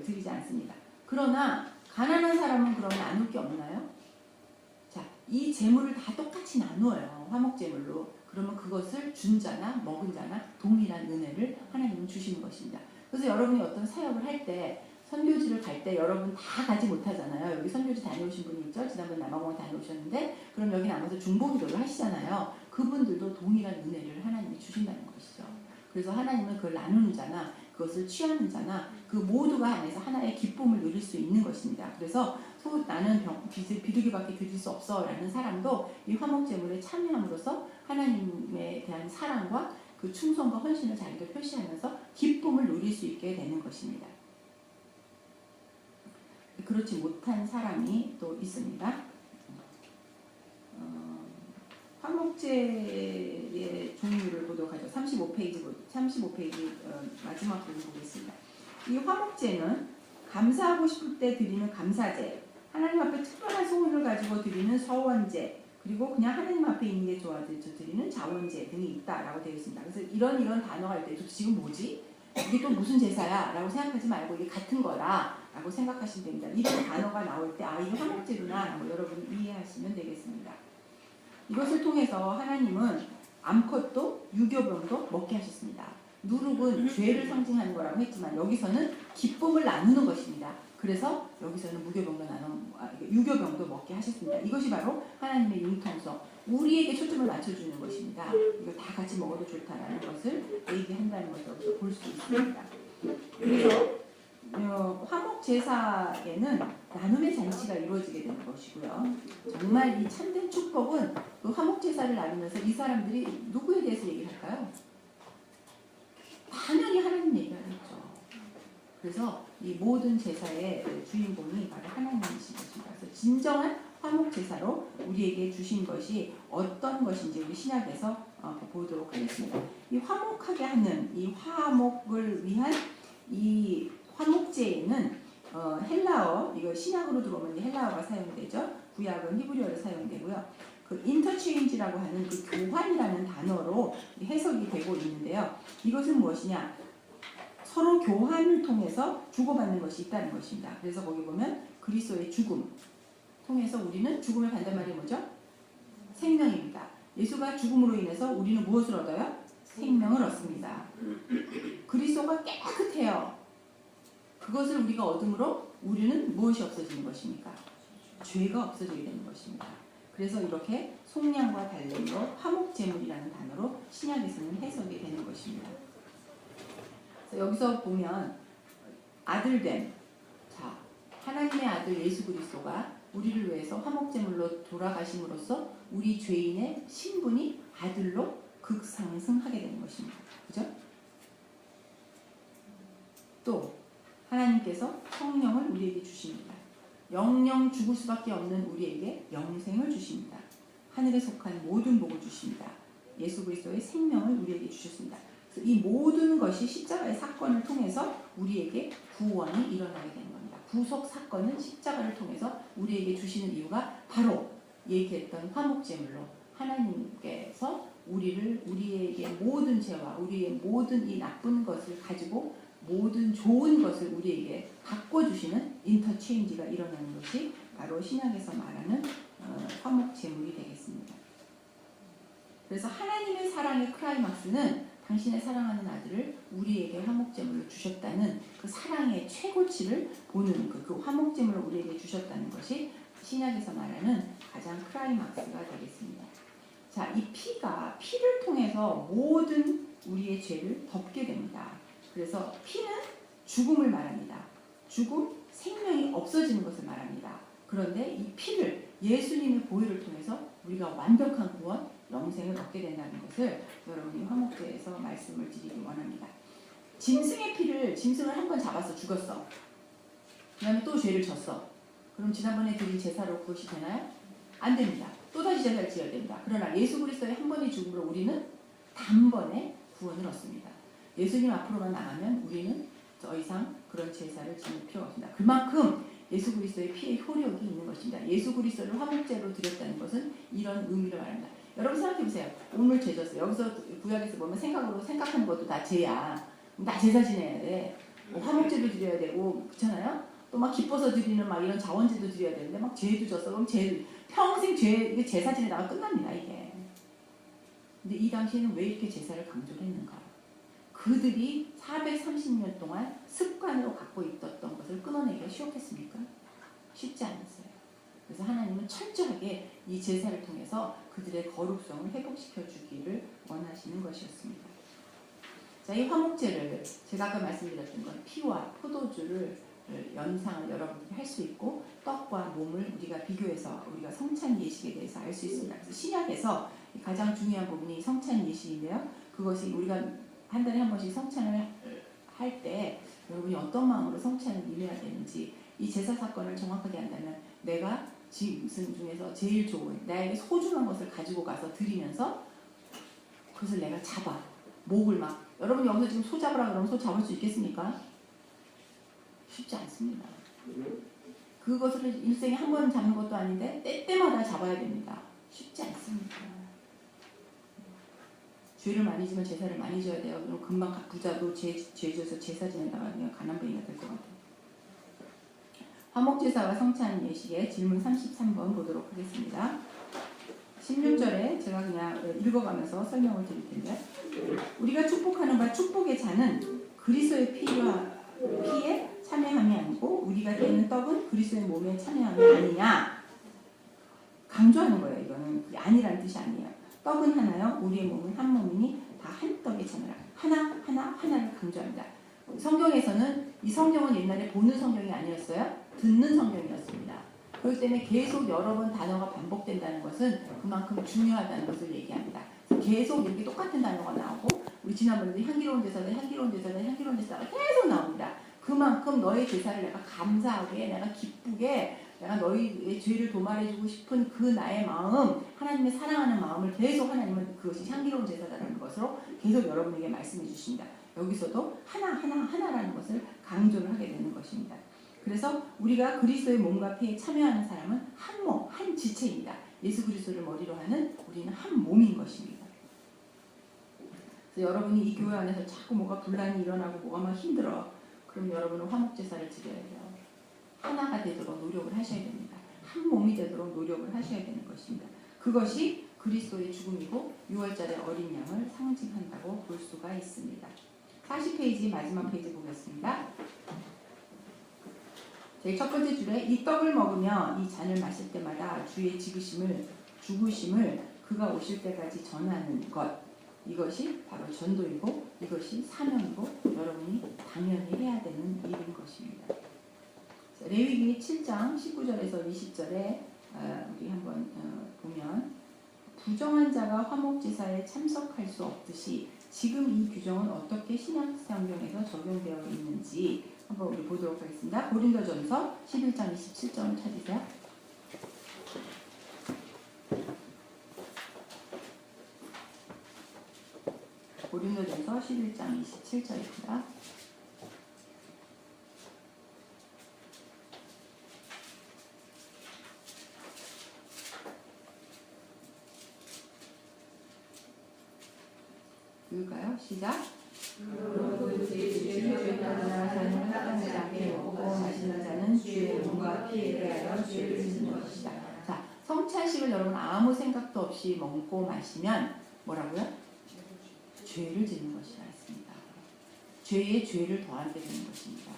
드리지 않습니다. 그러나 가난한 사람은 그럼 나눌 게 없나요? 자, 이 제물을 다 똑같이 나누어요. 화목제물로. 그러면 그것을 준 자나 먹은 자나 동일한 은혜를 하나님은 주시는 것입니다. 그래서 여러분이 어떤 사역을 할 때 선교지를 갈 때 여러분 다 가지 못하잖아요. 여기 선교지 다녀오신 분이 있죠. 지난번 남아공에 다녀오셨는데 그럼 여기 남아서 중보기도를 하시잖아요. 그분들도 동일한 은혜를 하나님이 주신다는 것이죠. 그래서 하나님은 그걸 나누는 자나 그것을 취하는 자나 그 모두가 안에서 하나의 기쁨을 누릴 수 있는 것입니다. 그래서 나는 비둘기밖에 드릴 수 없어 라는 사람도 이 화목제물에 참여함으로써 하나님에 대한 사랑과 그 충성과 헌신을 자기도 표시하면서 기쁨을 누릴 수 있게 되는 것입니다. 그렇지 못한 사람이 또 있습니다. 화목제의 종류를 보도록 하죠. 35페이지 마지막 부분 보겠습니다. 이 화목제는 감사하고 싶을 때 드리는 감사제, 하나님 앞에 특별한 소원을 가지고 드리는 서원제, 그리고 그냥 하나님 앞에 있는 게 좋아서 드리는 자원제 등이 있다라고 되어 있습니다. 그래서 이런 단어가 있을 때 지금 뭐지? 이게 또 무슨 제사야? 라고 생각하지 말고 이게 같은 거다 라고 생각하시면 됩니다. 이런 단어가 나올 때 이게 화목제구나 여러분이 이해하시면 되겠습니다. 이것을 통해서 하나님은 암컷도 유교병도 먹게 하셨습니다. 누룩은 죄를 상징하는 거라고 했지만 여기서는 기쁨을 나누는 것입니다. 그래서 여기서는 유교병도 먹게 하셨습니다. 이것이 바로 하나님의 융통성, 우리에게 초점을 맞춰주는 것입니다. 이거 다 같이 먹어도 좋다라는 것을 얘기한다는 것을 볼 수 있습니다. 그래서 화목제사에는 나눔의 잔치가 이루어지게 되는 것이고요. 정말 이 참된 축복은 그 화목제사를 나누면서 이 사람들이 누구에 대해서 얘기를 할까요? 당연히 하나님 얘기하겠죠. 그래서 이 모든 제사의 주인공이 바로 하나님이신 것입니다. 그래서 진정한 화목제사로 우리에게 주신 것이 어떤 것인지 우리 신약에서 보도록 하겠습니다. 이 화목하게 하는 이 화목을 위한 이 화목제에는 헬라어, 이거 신약으로 들어오면 헬라어가 사용되죠. 구약은 히브리어로 사용되고요. 그 인터체인지라고 하는 그 교환이라는 단어로 해석이 되고 있는데요. 이것은 무엇이냐? 서로 교환을 통해서 주고받는 것이 있다는 것입니다. 그래서 거기 보면 그리스도의 죽음 통해서 우리는 죽음의 반대말이 뭐죠? 생명입니다. 예수가 죽음으로 인해서 우리는 무엇을 얻어요? 생명을 얻습니다. 그리스도가 깨끗해요. 그것을 우리가 얻음으로 우리는 무엇이 없어지는 것입니까? 죄가 없어지게 되는 것입니다. 그래서 이렇게 속량과 달래로 화목제물이라는 단어로 신약에서는 해석이 되는 것입니다. 그래서 여기서 보면 아들됨, 자, 하나님의 아들 예수 그리스도가 우리를 위해서 화목제물로 돌아가심으로써 우리 죄인의 신분이 아들로 극상승하게 되는 것입니다. 그죠? 또 하나님께서 성령을 우리에게 주십니다. 영영 죽을 수밖에 없는 우리에게 영생을 주십니다. 하늘에 속한 모든 복을 주십니다. 예수 그리스도의 생명을 우리에게 주셨습니다. 그래서 이 모든 것이 십자가의 사건을 통해서 우리에게 구원이 일어나게 되는 겁니다. 구속 사건은 십자가를 통해서 우리에게 주시는 이유가 바로 얘기했던 화목제물로 하나님께서 우리에게 모든 죄와 우리의 모든 이 나쁜 것을 가지고 모든 좋은 것을 우리에게 바꿔주시는 인터체인지가 일어나는 것이 바로 신약에서 말하는 화목제물이 되겠습니다. 그래서 하나님의 사랑의 클라이막스는 당신의 사랑하는 아들을 우리에게 화목제물로 주셨다는 그 사랑의 최고치를 보는 그 화목제물을 우리에게 주셨다는 것이 신약에서 말하는 가장 클라이막스가 되겠습니다. 자, 이 피를 통해서 모든 우리의 죄를 덮게 됩니다. 그래서 피는 죽음을 말합니다. 죽음, 생명이 없어지는 것을 말합니다. 그런데 이 피를 예수님의 보혈을 통해서 우리가 완벽한 구원, 영생을 얻게 된다는 것을 여러분이 화목제에서 말씀을 드리기 원합니다. 짐승을 한 번 잡아서 죽었어. 그 다음에 또 죄를 졌어. 그럼 지난번에 드린 제사로 그것이 되나요? 안 됩니다. 또다시 제사를 지어야 됩니다. 그러나 예수 그리스도의 한 번의 죽음으로 우리는 단번에 구원을 얻습니다. 예수님 앞으로만 나가면 우리는 더 이상 그런 제사를 지을 필요가 없습니다. 그만큼 예수 그리스도의 피의 효력이 있는 것입니다. 예수 그리스도를 화목제로 드렸다는 것은 이런 의미를 말합니다. 여러분 생각해 보세요. 오늘 죄 졌어요. 여기서 구약에서 보면 생각하는 것도 다 죄야. 다 제사 지내야 돼. 뭐 화목제도 드려야 되고 그렇잖아요. 또 막 기뻐서 드리는 막 이런 자원제도 드려야 되는데 막 죄도 졌어. 그럼 평생 이게 제사 지내다가 끝납니다 이게. 근데 이 당시에는 왜 이렇게 제사를 강조를 했는가? 그들이 430년 동안 습관으로 갖고 있었던 것을 끊어내기가 쉬웠겠습니까? 쉽지 않았어요. 그래서 하나님은 철저하게 이 제사를 통해서 그들의 거룩성을 회복시켜 주기를 원하시는 것이었습니다. 자, 이 화목제를 제가 아까 말씀드렸던 건 피와 포도주를 연상을 여러분들이 할 수 있고 떡과 몸을 우리가 비교해서 우리가 성찬 예식에 대해서 알 수 있습니다. 그래서 신약에서 가장 중요한 부분이 성찬 예식인데요. 그것이 우리가 한 달에 한 번씩 성찬을 할 때 여러분이 어떤 마음으로 성찬을 임해야 되는지 이 제사 사건을 정확하게 한다면 내가 짐승 중에서 제일 좋은 나에게 소중한 것을 가지고 가서 드리면서 그것을 내가 잡아 목을 막 여러분이 여기서 지금 소 잡으라 그러면 소 잡을 수 있겠습니까? 쉽지 않습니다. 그것을 일생에 한 번 잡는 것도 아닌데 때때마다 잡아야 됩니다. 쉽지 않습니다. 죄를 많이 지면 제사를 많이 져야 돼요. 그럼 금방 부자도 죄 져서 제사 지낸다가 그냥 가난뱅이가 될 것 같아요. 화목제사와 성찬 예식의 질문 33번 보도록 하겠습니다. 16절에 제가 그냥 읽어가면서 설명을 드릴 텐데 우리가 축복하는 바 축복의 잔은 그리스도의 피에 참여함이 아니고 우리가 떼는 떡은 그리스도의 몸에 참여함이 아니냐 강조하는 거예요. 이거는 아니라는 뜻이 아니에요. 떡은 하나요 우리의 몸은 한 몸이니 다 한 떡에 참여라. 하나를 강조합니다. 성경에서는 이 성경은 옛날에 보는 성경이 아니었어요. 듣는 성경이었습니다. 그렇기 때문에 계속 여러 번 단어가 반복된다는 것은 그만큼 중요하다는 것을 얘기합니다. 계속 이렇게 똑같은 단어가 나오고 우리 지난번에도 향기로운 제사가 계속 나옵니다. 그만큼 너의 제사를 내가 감사하게 내가 기쁘게 내가 너희의 죄를 도말해주고 싶은 그 나의 마음 하나님의 사랑하는 마음을 계속 하나님은 그것이 향기로운 제사다라는 것으로 계속 여러분에게 말씀해 주십니다. 여기서도 하나라는 것을 강조를 하게 되는 것입니다. 그래서 우리가 그리스도의 몸과 피에 참여하는 사람은 한 몸, 한 지체입니다. 예수 그리스도를 머리로 하는 우리는 한 몸인 것입니다. 그래서 여러분이 이 교회 안에서 자꾸 뭐가 분란이 일어나고 뭐가 막 힘들어. 그럼 여러분은 화목제사를 드려야 돼요. 하나가 되도록 노력을 하셔야 됩니다. 한 몸이 되도록 노력을 하셔야 되는 것입니다. 그것이 그리스도의 죽음이고 6월절의 어린 양을 상징한다고 볼 수가 있습니다. 40페이지 마지막 페이지 보겠습니다. 제 첫 번째 줄에 이 떡을 먹으며 이 잔을 마실 때마다 주의 죽으심을 그가 오실 때까지 전하는 것 이것이 바로 전도이고 이것이 사명이고 여러분이 당연히 해야 되는 일인 것입니다. 레위기 7장 19절에서 20절에 우리 한번 보면 부정한 자가 화목제사에 참석할 수 없듯이 지금 이 규정은 어떻게 신약성경에서 적용되어 있는지 한번 우리 보도록 하겠습니다. 고린도전서 11장 27절을 찾으세요. 고린도전서 11장 27절입니다. 읽을까요? 시작. 그러므로 주의 죄를 따르나 자는 합당하지 않게 먹고 마시는 자는 주의 몸과 피에 대하여 죄를 짓는 것이다. 자, 성찬식을 여러분 아무 생각도 없이 먹고 마시면 뭐라고요? 죄를 짓는 것이라 했습니다. 죄에 죄를 더하게 되는 것입니다.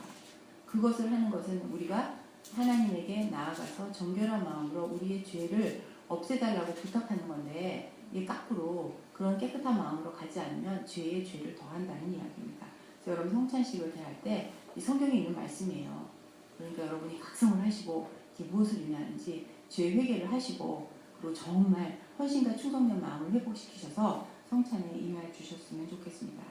그것을 하는 것은 우리가 하나님에게 나아가서 정결한 마음으로 우리의 죄를 없애달라고 부탁하는 건데, 이게 거꾸로 그런 깨끗한 마음으로 가지 않으면 죄에 죄를 더한다는 이야기입니다. 그래서 여러분 성찬식을 대할 때 이 성경에 있는 말씀이에요. 그러니까 여러분이 각성을 하시고 이게 무엇을 의미하는지 죄 회개를 하시고, 그리고 정말 헌신과 충성된 마음을 회복시키셔서 성찬에 임하여 주셨으면 좋겠습니다.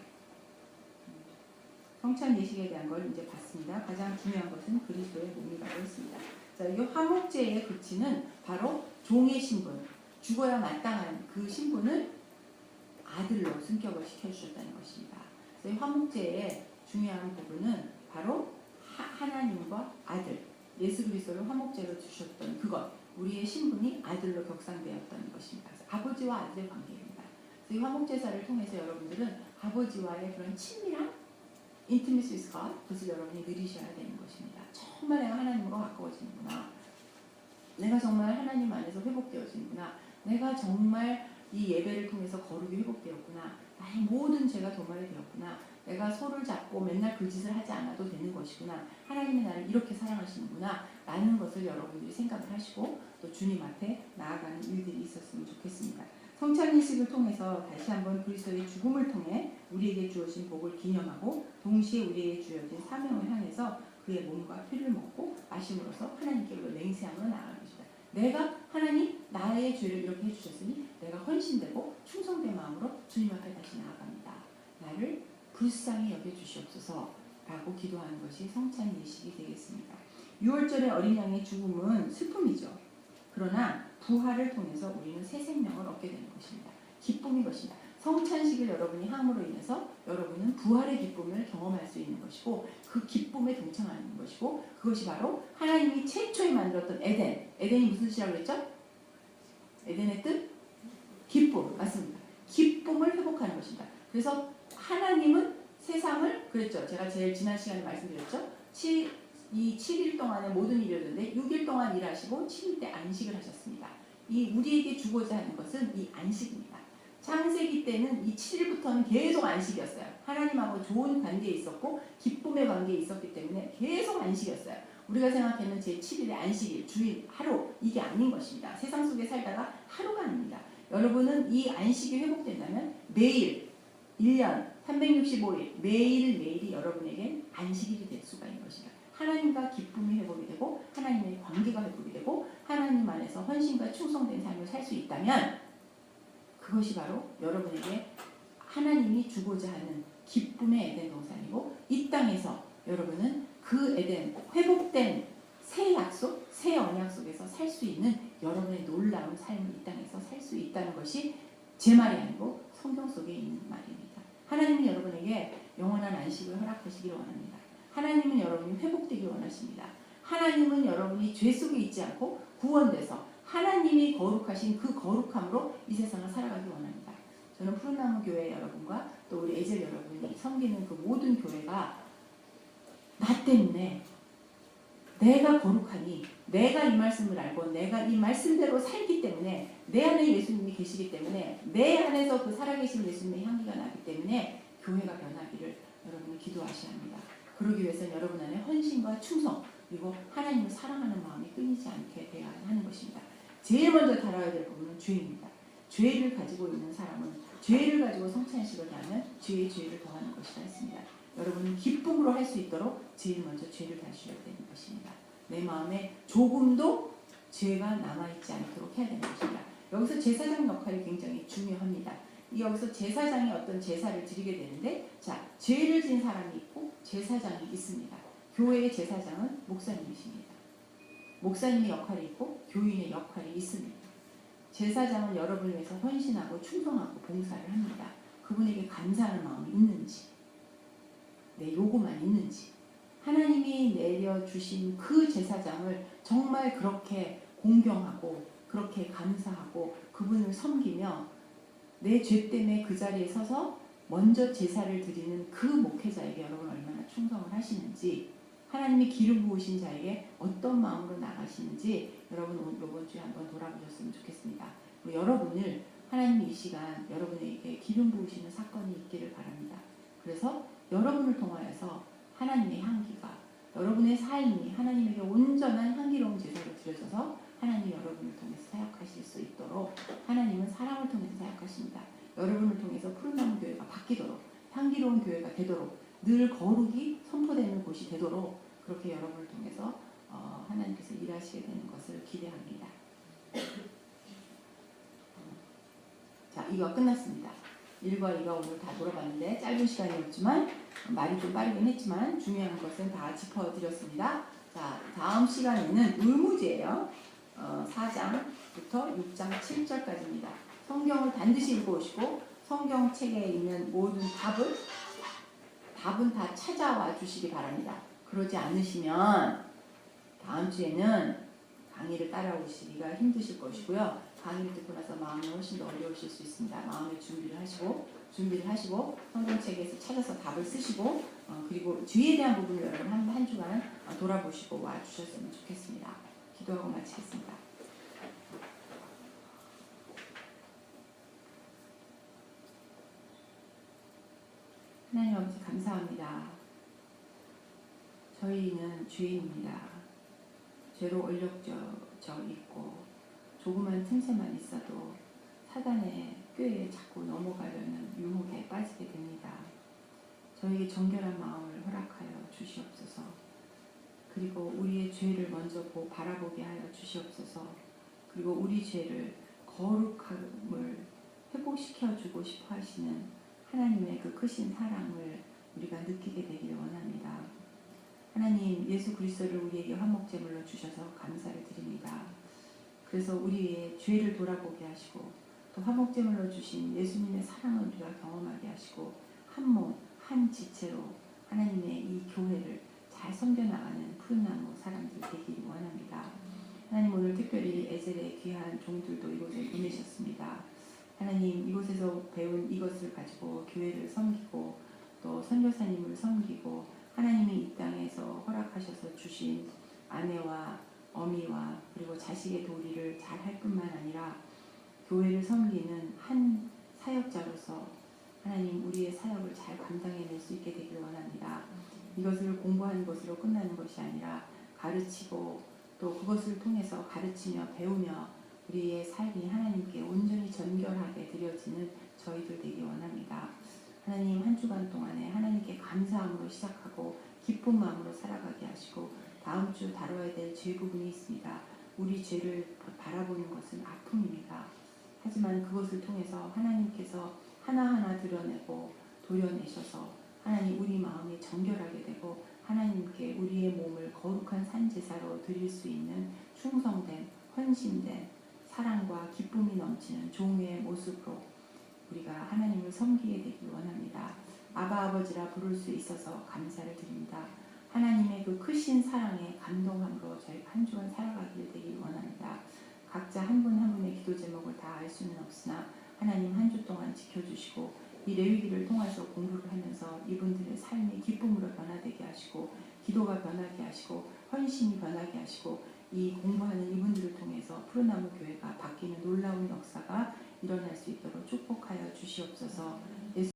성찬 예식에 대한 걸 이제 봤습니다. 가장 중요한 것은 그리스도의 몸이라고 했습니다. 자, 이 화목제의 극치는 바로 종의 신분, 죽어야 마땅한 그 신분을 아들로 승격을 시켜주셨다는 것입니다. 그래서 이 화목제의 중요한 부분은 바로 하나님과 아들, 예수 그리스도를 화목제로 주셨던 그것, 우리의 신분이 아들로 격상되었던 것입니다. 그래서 아버지와 아들의 관계입니다. 그래서 이 화목제사를 통해서 여러분들은 아버지와의 그런 친밀한 intimacy with God, 그것을 여러분이 누리셔야 되는 것입니다. 정말 내가 하나님과 가까워지는구나. 내가 정말 하나님 안에서 회복되어지는구나. 내가 정말 이 예배를 통해서 거룩이 회복되었구나. 나의 모든 죄가 도말이 되었구나. 내가 소를 잡고 맨날 그 짓을 하지 않아도 되는 것이구나. 하나님이 나를 이렇게 사랑하시는구나. 라는 것을 여러분들이 생각을 하시고 또 주님 앞에 나아가는 일들이 있었으면 좋겠습니다. 성찬예식을 통해서 다시 한번 그리스도의 죽음을 통해 우리에게 주어진 복을 기념하고, 동시에 우리에게 주어진 사명을 향해서 그의 몸과 피를 먹고 마심으로써 하나님께로 맹세함으로 나아가는 것입니다. 내가 하나님 나의 죄를 이렇게 해주셨으니 내가 헌신되고 충성된 마음으로 주님 앞에 다시 나아갑니다. 나를 불쌍히 여겨주시옵소서 라고 기도하는 것이 성찬 예식이 되겠습니다. 6월절의 어린 양의 죽음은 슬픔이죠. 그러나 부활을 통해서 우리는 새 생명을 얻게 되는 것입니다. 기쁨인 것입니다. 성찬식을 여러분이 함으로 인해서 여러분은 부활의 기쁨을 경험할 수 있는 것이고, 그 기쁨에 동참하는 것이고, 그것이 바로 하나님이 최초에 만들었던 에덴. 에덴이 무슨 뜻이라고 했죠? 에덴의 뜻? 기쁨. 맞습니다. 기쁨을 회복하는 것입니다. 그래서 하나님은 세상을, 그랬죠. 제가 제일 지난 시간에 말씀드렸죠. 이 7일 동안에 모든 일을 했는데 6일 동안 일하시고 7일 때 안식을 하셨습니다. 이 우리에게 주고자 하는 것은 이 안식입니다. 창세기 때는 이 7일부터는 계속 안식이었어요. 하나님하고 좋은 관계에 있었고 기쁨의 관계에 있었기 때문에 계속 안식이었어요. 우리가 생각하는 제7일의 안식일, 주일, 하루, 이게 아닌 것입니다. 세상 속에 살다가 하루가 아닙니다. 여러분은 이 안식이 회복된다면 매일 1년 365일 매일매일이 여러분에게 안식일이 될 수가 있는 것입니다. 하나님과 기쁨이 회복이 되고 하나님의 관계가 회복이 되고 하나님 안에서 헌신과 충성된 삶을 살 수 있다면, 그것이 바로 여러분에게 하나님이 주고자 하는 기쁨의 에덴 동산이고, 이 땅에서 여러분은 그 에덴, 회복된 새 약속, 새 언약 속에서 살 수 있는 여러분의 놀라운 삶을 이 땅에서 살 수 있다는 것이 제 말이 아니고 성경 속에 있는 말입니다. 하나님은 여러분에게 영원한 안식을 허락하시기를 원합니다. 하나님은 여러분이 회복되길 원하십니다. 하나님은 여러분이 죄 속에 있지 않고 구원돼서 하나님이 거룩하신 그 거룩함으로 이 세상을 살아가길 원합니다. 저는 푸른나무 교회 여러분과 또 우리 에젤 여러분이 섬기는 그 모든 교회가 나 때문에 내가 거룩하니, 내가 이 말씀을 알고 내가 이 말씀대로 살기 때문에, 내 안에 예수님이 계시기 때문에, 내 안에서 그 살아계신 예수님의 향기가 나기 때문에 교회가 변하기를 여러분이 기도하셔야 합니다. 그러기 위해서는 여러분 안에 헌신과 충성, 그리고 하나님을 사랑하는 마음이 끊이지 않게 돼야 하는 것입니다. 제일 먼저 다뤄야 될 부분은 죄입니다. 죄를 가지고 있는 사람은 죄를 가지고 성찬식을 하면 죄의 죄를 더하는 것이라 했습니다. 여러분은 기쁨으로 할 수 있도록 제일 먼저 죄를 다스려야 되는 것입니다. 내 마음에 조금도 죄가 남아있지 않도록 해야 되는 것입니다. 여기서 제사장 역할이 굉장히 중요합니다. 여기서 제사장이 어떤 제사를 드리게 되는데, 자, 죄를 지은 사람이 있고 제사장이 있습니다. 교회의 제사장은 목사님이십니다. 목사님의 역할이 있고 교인의 역할이 있습니다. 제사장은 여러분을 위해서 헌신하고 충성하고 봉사를 합니다. 그분에게 감사하는 마음이 있는지, 내 요구만 있는지, 하나님이 내려주신 그 제사장을 정말 그렇게 공경하고 그렇게 감사하고 그분을 섬기며 내 죄 때문에 그 자리에 서서 먼저 제사를 드리는 그 목회자에게 여러분 얼마나 충성을 하시는지, 하나님이 기름 부으신 자에게 어떤 마음으로 나가시는지 여러분 이번 주에 한번 돌아보셨으면 좋겠습니다. 여러분을 하나님이 이 시간 여러분에게 기름 부으시는 사건이 있기를 바랍니다. 그래서 여러분을 통하여서 하나님의 향기가, 여러분의 삶이 하나님에게 온전한 향기로운 제사로 드려져서 하나님이 여러분을 통해서 사역하실 수 있도록, 하나님은 사랑을 통해서 사역하십니다. 여러분을 통해서 푸른나무 교회가 바뀌도록, 향기로운 교회가 되도록, 늘 거룩이 선포되는 곳이 되도록 그렇게 여러분을 통해서 하나님께서 일하시게 되는 것을 기대합니다. 자, 이거 끝났습니다. 1과 2가 오늘 다 돌아봤는데 짧은 시간이었지만 말이 좀 빠르긴 했지만 중요한 것은 다 짚어드렸습니다. 자, 다음 시간에는 의무제예요. 4장부터 6장 7절까지입니다. 성경을 반드시 읽어오시고 성경책에 있는 모든 답은 다 찾아와 주시기 바랍니다. 그러지 않으시면 다음 주에는 강의를 따라오시기가 힘드실 것이고요. 강의를 듣고 나서 마음이 훨씬 더 어려우실 수 있습니다. 마음의 준비를 하시고 성경책에서 찾아서 답을 쓰시고 그리고 주의에 대한 부분을 여러분 한 주간 돌아보시고 와주셨으면 좋겠습니다. 기도하고 마치겠습니다. 하나님 아버지 감사합니다. 저희는 죄인입니다. 죄로 얼룩져 있고 조그만 틈새만 있어도 사단의 꾀에 자꾸 넘어가려는 유혹에 빠지게 됩니다. 저에게 정결한 마음을 허락하여 주시옵소서. 그리고 우리의 죄를 먼저 바라보게 하여 주시옵소서. 그리고 우리 죄를 거룩함을 회복시켜 주고 싶어 하시는 하나님의 그 크신 사랑을 우리가 느끼게 되기를 원합니다. 하나님, 예수 그리스도를 우리에게 화목제물로 주셔서 감사를 드립니다. 그래서 우리의 죄를 돌아보게 하시고 또 화목제물로 주신 예수님의 사랑을 우리가 경험하게 하시고 한 몸, 한 지체로 하나님의 이 교회를 잘 섬겨나가는 푸른나무 사람들 되기를 원합니다. 하나님, 오늘 특별히 에셀의 귀한 종들도 이곳에 보내셨습니다. 하나님, 이곳에서 배운 이것을 가지고 교회를 섬기고 또 선교사님을 섬기고 하나님이 이 땅에서 허락하셔서 주신 아내와 어미와 그리고 자식의 도리를 잘 할 뿐만 아니라 교회를 섬기는 한 사역자로서 하나님 우리의 사역을 잘 감당해낼 수 있게 되기를 원합니다. 이것을 공부하는 것으로 끝나는 것이 아니라 가르치고 또 그것을 통해서 가르치며 배우며 우리의 삶이 하나님께 온전히 전결하게 드려지는 저희들 되기 원합니다. 하나님, 한 주간 동안에 하나님께 감사함으로 시작하고 기쁜 마음으로 살아가게 하시고 다음 주 다뤄야 될 죄 부분이 있습니다. 우리 죄를 바라보는 것은 아픔입니다. 하지만 그것을 통해서 하나님께서 하나하나 드러내고 도려내셔서 하나님 우리 마음이 정결하게 되고 하나님께 우리의 몸을 거룩한 산제사로 드릴 수 있는 충성된 헌신된 사랑과 기쁨이 넘치는 종의 모습으로 우리가 하나님을 섬기게 되길 원합니다. 아바 아버지라 부를 수 있어서 감사를 드립니다. 하나님의 그 크신 사랑에 감동함으로 저희가 한 주간 살아가길 되길 원합니다. 각자 한 분 한 분의 기도 제목을 다 알 수는 없으나 하나님 한 주 동안 지켜주시고 이 레위기를 통해서 공부를 하면서 이분들의 삶이 기쁨으로 변화되게 하시고 기도가 변하게 하시고 헌신이 변하게 하시고 이 공부하는 이분들을 통해서 푸른나무 교회가 바뀌는 놀라운 역사가 일어날 수 있도록 축복하여 주시옵소서.